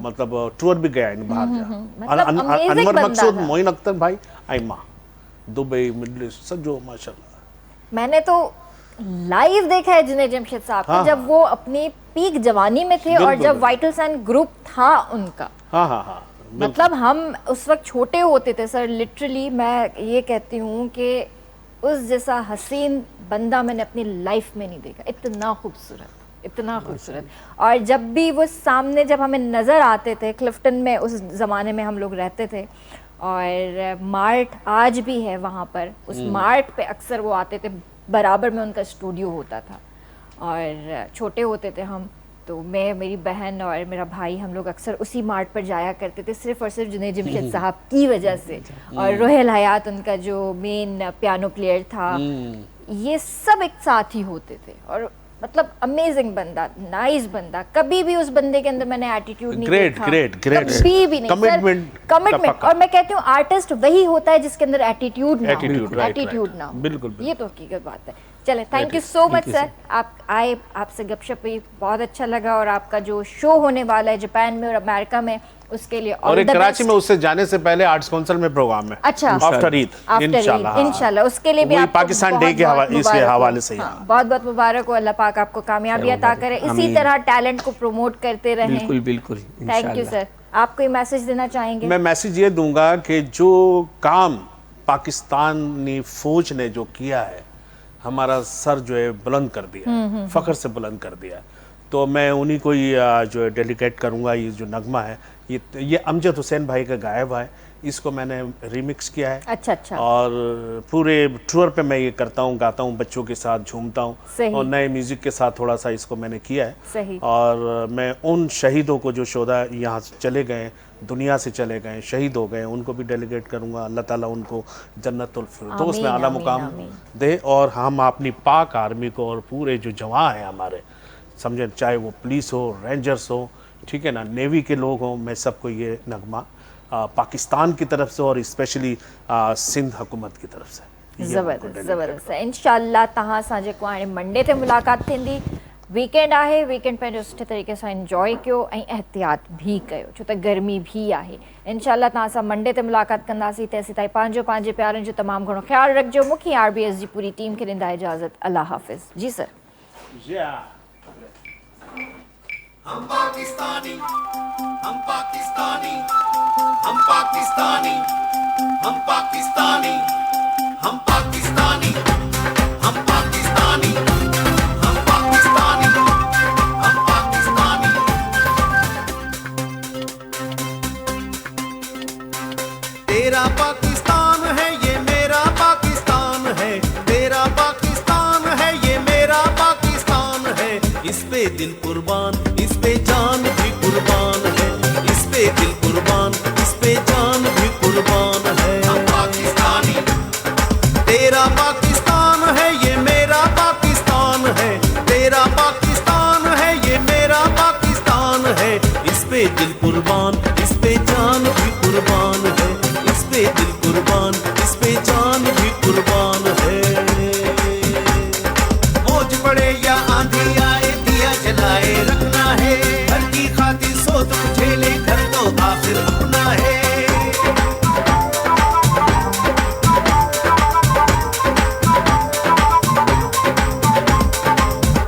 मतलब टूर भी गया आहिनि ॿाहिरि जा, अनवर मकसूद, मोइन अख्तर भाई ऐं मां, दुबई, मिडल ईस्ट, सॼो माशाल्लाह। मैंने तो लाइव देखा है जुनैद जमशेद साहब को, जब वो अपनी पीक जवानी में थे और जब वाइटल साइन ग्रुप था उनका। हाँ, मतलब हम उस वक्त छोटे होते थे सर, लिटरली मैं ये कहती हूँ कि उस जैसा हसीन बंदा मैंने अपनी लाइफ में नहीं देखा, इतना खूबसूरत। और जब भी वो सामने, जब हमें नज़र आते थे, क्लिफ्टन में उस ज़माने में हम लोग रहते थे, और मार्ट आज भी है वहाँ पर, उस मार्ट पे अक्सर वो आते थे, बराबर में उनका स्टूडियो होता था, और छोटे होते थे हम, तो मैं, मेरी बहन और मेरा भाई, हम लोग अक्सर उसी मार्ट पर जाया करते थे, सिर्फ और सिर्फ जुनैद जमशेद साहब की वजह से। और रोहेल हयात उनका जो मेन पियानो प्लेयर था, ये सब एक साथ ही होते थे, और मतलब अमेजिंग बंदा, नाइस बंदा, कभी भी उस बंदे के अंदर मैंने एटीट्यूड नहीं देखा, ग्रेट कभी भी नहीं। कमिटमेंट। और मैं कहती हूँ आर्टिस्ट वही होता है जिसके अंदर एटीट्यूड ना हो, बिल्कुल, ये तो हकीकत बात है। चले, thank you so much sir, आप आए, आपसे गपशप हुई, बहुत अच्छा लगा, और आपका जो शो होने वाला है जापान में और अमेरिका में, उसके लिए और कराची में उससे जाने से पहले आर्ट्स काउंसिल में प्रोग्राम है। अच्छा, आफ्टर ईद इंशाल्लाह, उसके लिए भी आपको पाकिस्तान डे के हवाले से बहुत बहुत मुबारक हो, अल्लाह पाक आपको कामयाबी अता करे, इसी तरह टैलेंट को प्रमोट करते रहें। बिल्कुल। Thank you sir. आप कोई मैसेज देना चाहेंगे? मैं मैसेज ये दूंगा कि जो काम पाकिस्तानी फौज ने जो किया है, हमारा सर जो है बुलंद कर दिया, फख्र से बुलंद कर दिया, तो मैं उन्हीं को ही जो है डेडिकेट करूंगा। ये जो नगमा है, ये अमजद हुसैन भाई का गाया हुआ है, इसको मैंने रिमिक्स किया है। अच्छा। और पूरे टूर पे मैं ये करता हूँ, गाता हूँ, बच्चों के साथ झूमता हूँ, और नए म्यूजिक के साथ थोड़ा सा इसको मैंने किया है। सही। और मैं उन शहीदों को जो शोधा यहाँ से चले गए, दुनिया से चले गए, शहीद हो गए, उनको भी डेलीगेट करूँगा। अल्लाह ताला उनको जन्नतुल फिरदौस में आला मुकाम दे, और हम अपनी पाक आर्मी को और पूरे जो जवान हैं हमारे, समझे, चाहे वो पुलिस हो, रेंजर्स हो, ठीक है ना, नेवी के लोग हों, मैं सबको ये नगमा पाकिस्तान की तरफ से और स्पेशली सिंध हुकूमत की तरफ से ज़बरदस्त ज़बरदस्त। इंशाल्लाह तव्हां सां जेको हाणे मंडे ते मुलाक़ात थींदी। वीकेंड आहे, वीकेंड पंहिंजो सुठे तरीक़े सां इंजॉय कयो ऐं एहतियात भी कयो छो त गर्मी भी आहे। इंशाल्लाह तव्हां सां मंडे ते मुलाक़ात कंदासीं। तेसीं ताईं पंहिंजे प्यारनि जो तमामु घणो ख़्यालु रखिजो। मूंखे RBS जी पूरी टीम खे ॾींदा इजाज़त। अल्लाह हाफ़िज़। जी सर। हम पाकिस्तानी, हम पाकिस्तानी, हम पाकिस्तानी, हम पाकिस्तानी, हम पाकिस्तानी, हम पाकिस्तानी, हम पाकिस्तानी, हम पाकिस्तानी। तेरा पाकिस्तान है ये मेरा पाकिस्तान है, तेरा पाकिस्तान है ये मेरा पाकिस्तान है। इस पे दिल कुर्बान, इस पे जान भी कुर्बान है, इस पे दिल कुर्बान, इस पे जान भी कुर्बान है। हम पाकिस्तानी, तेरा पाकिस्तान है ये मेरा पाकिस्तान है, तेरा पाकिस्तान है ये मेरा पाकिस्तान है। इस पे दिल कुर्बान, इस पे जान भी कुर्बान है, इस पे दिल कुर्बान, इस पे जान भी कुर्बान है। मौज पड़े या आंधी आए, दिया जलाए रखना है, घर की खातिर सो दुख झेले, घर तो आखिर अपना है।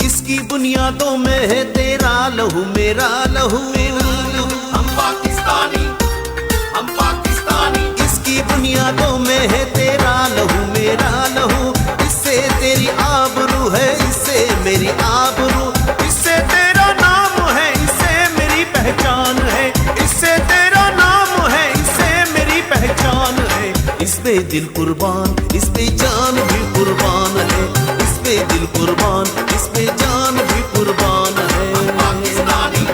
इसकी बुनियादों में है तेरा लहू मेरा लहू, हम पाकिस्तानी, हम पाकिस्तानी। इसकी बुनियादों में है तेरा लहू मेरा लहू, इससे तेरी आबरू है, इससे मेरी आबरू, इससे तेरा नाम है, इससे मेरी पहचान है, इससे तेरा नाम है, इससे मेरी पहचान है। इस पे दिल कुर्बान, इस पे जान भी कुर्बान है, इस पे दिल कुर्बान, इस पे जान भी कुर्बान है। पाकिस्तानी,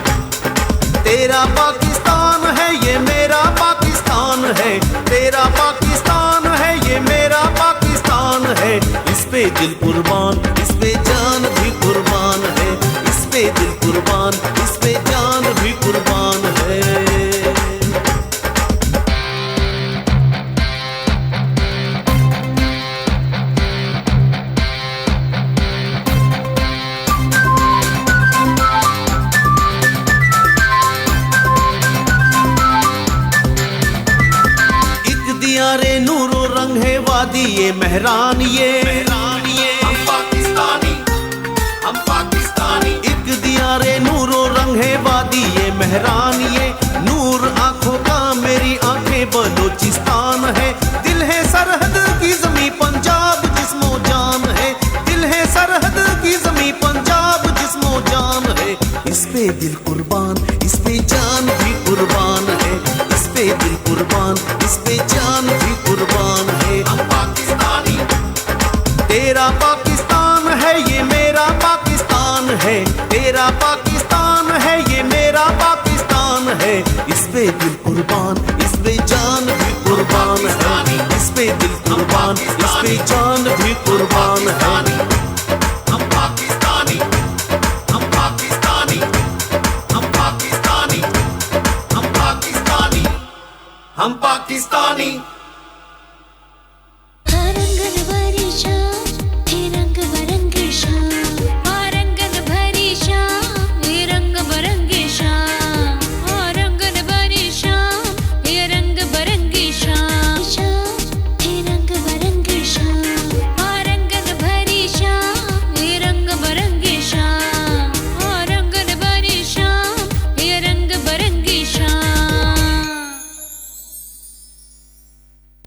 तेरा पाकिस्तान है ये मेरा पाकिस्तान है, तेरा पाकिस्तान है ये मेरा पाकिस्तान है। इस पे दिल कुर्बान, इस पे जान भी कुर्बान है, इस पे दिल कुर्बान, इस पे जान भी कुर्बान है। दियारे नूरो रंग है वादी ये मेहरान ये, हम पाकिस्तानी, हम पाकिस्तानी। एक दियारे नूरो रंग है वादी ये मेहरान ये, नूर आंखों का मेरी आंखें बलोचिस्तान है। दिल है सरहद की ज़मीं पंजाब जिस्मो जान है, दिल है सरहद की ज़मीं पंजाब जिस्मो जान है। इस पे दिल कुर्बान, इस पे जान भी कुर्बान है, इस पे दिल कुर्बान, इस पे जान भी कुर्बान है। हम पाकिस्तानी, तेरा पाकिस्तान है ये मेरा पाकिस्तान है, तेरा पाकिस्तान है ये मेरा पाकिस्तान है। इस पे दिल कुर्बान, इस पे जान भी कुर्बान है, इस पे दिल कुर्बान, इस पे जान भी कुर्बान है। हम पाकिस्तानी, हम पाकिस्तानी, हम पाकिस्तानी, हम पाकिस्तानी, हम पाकिस्तानी।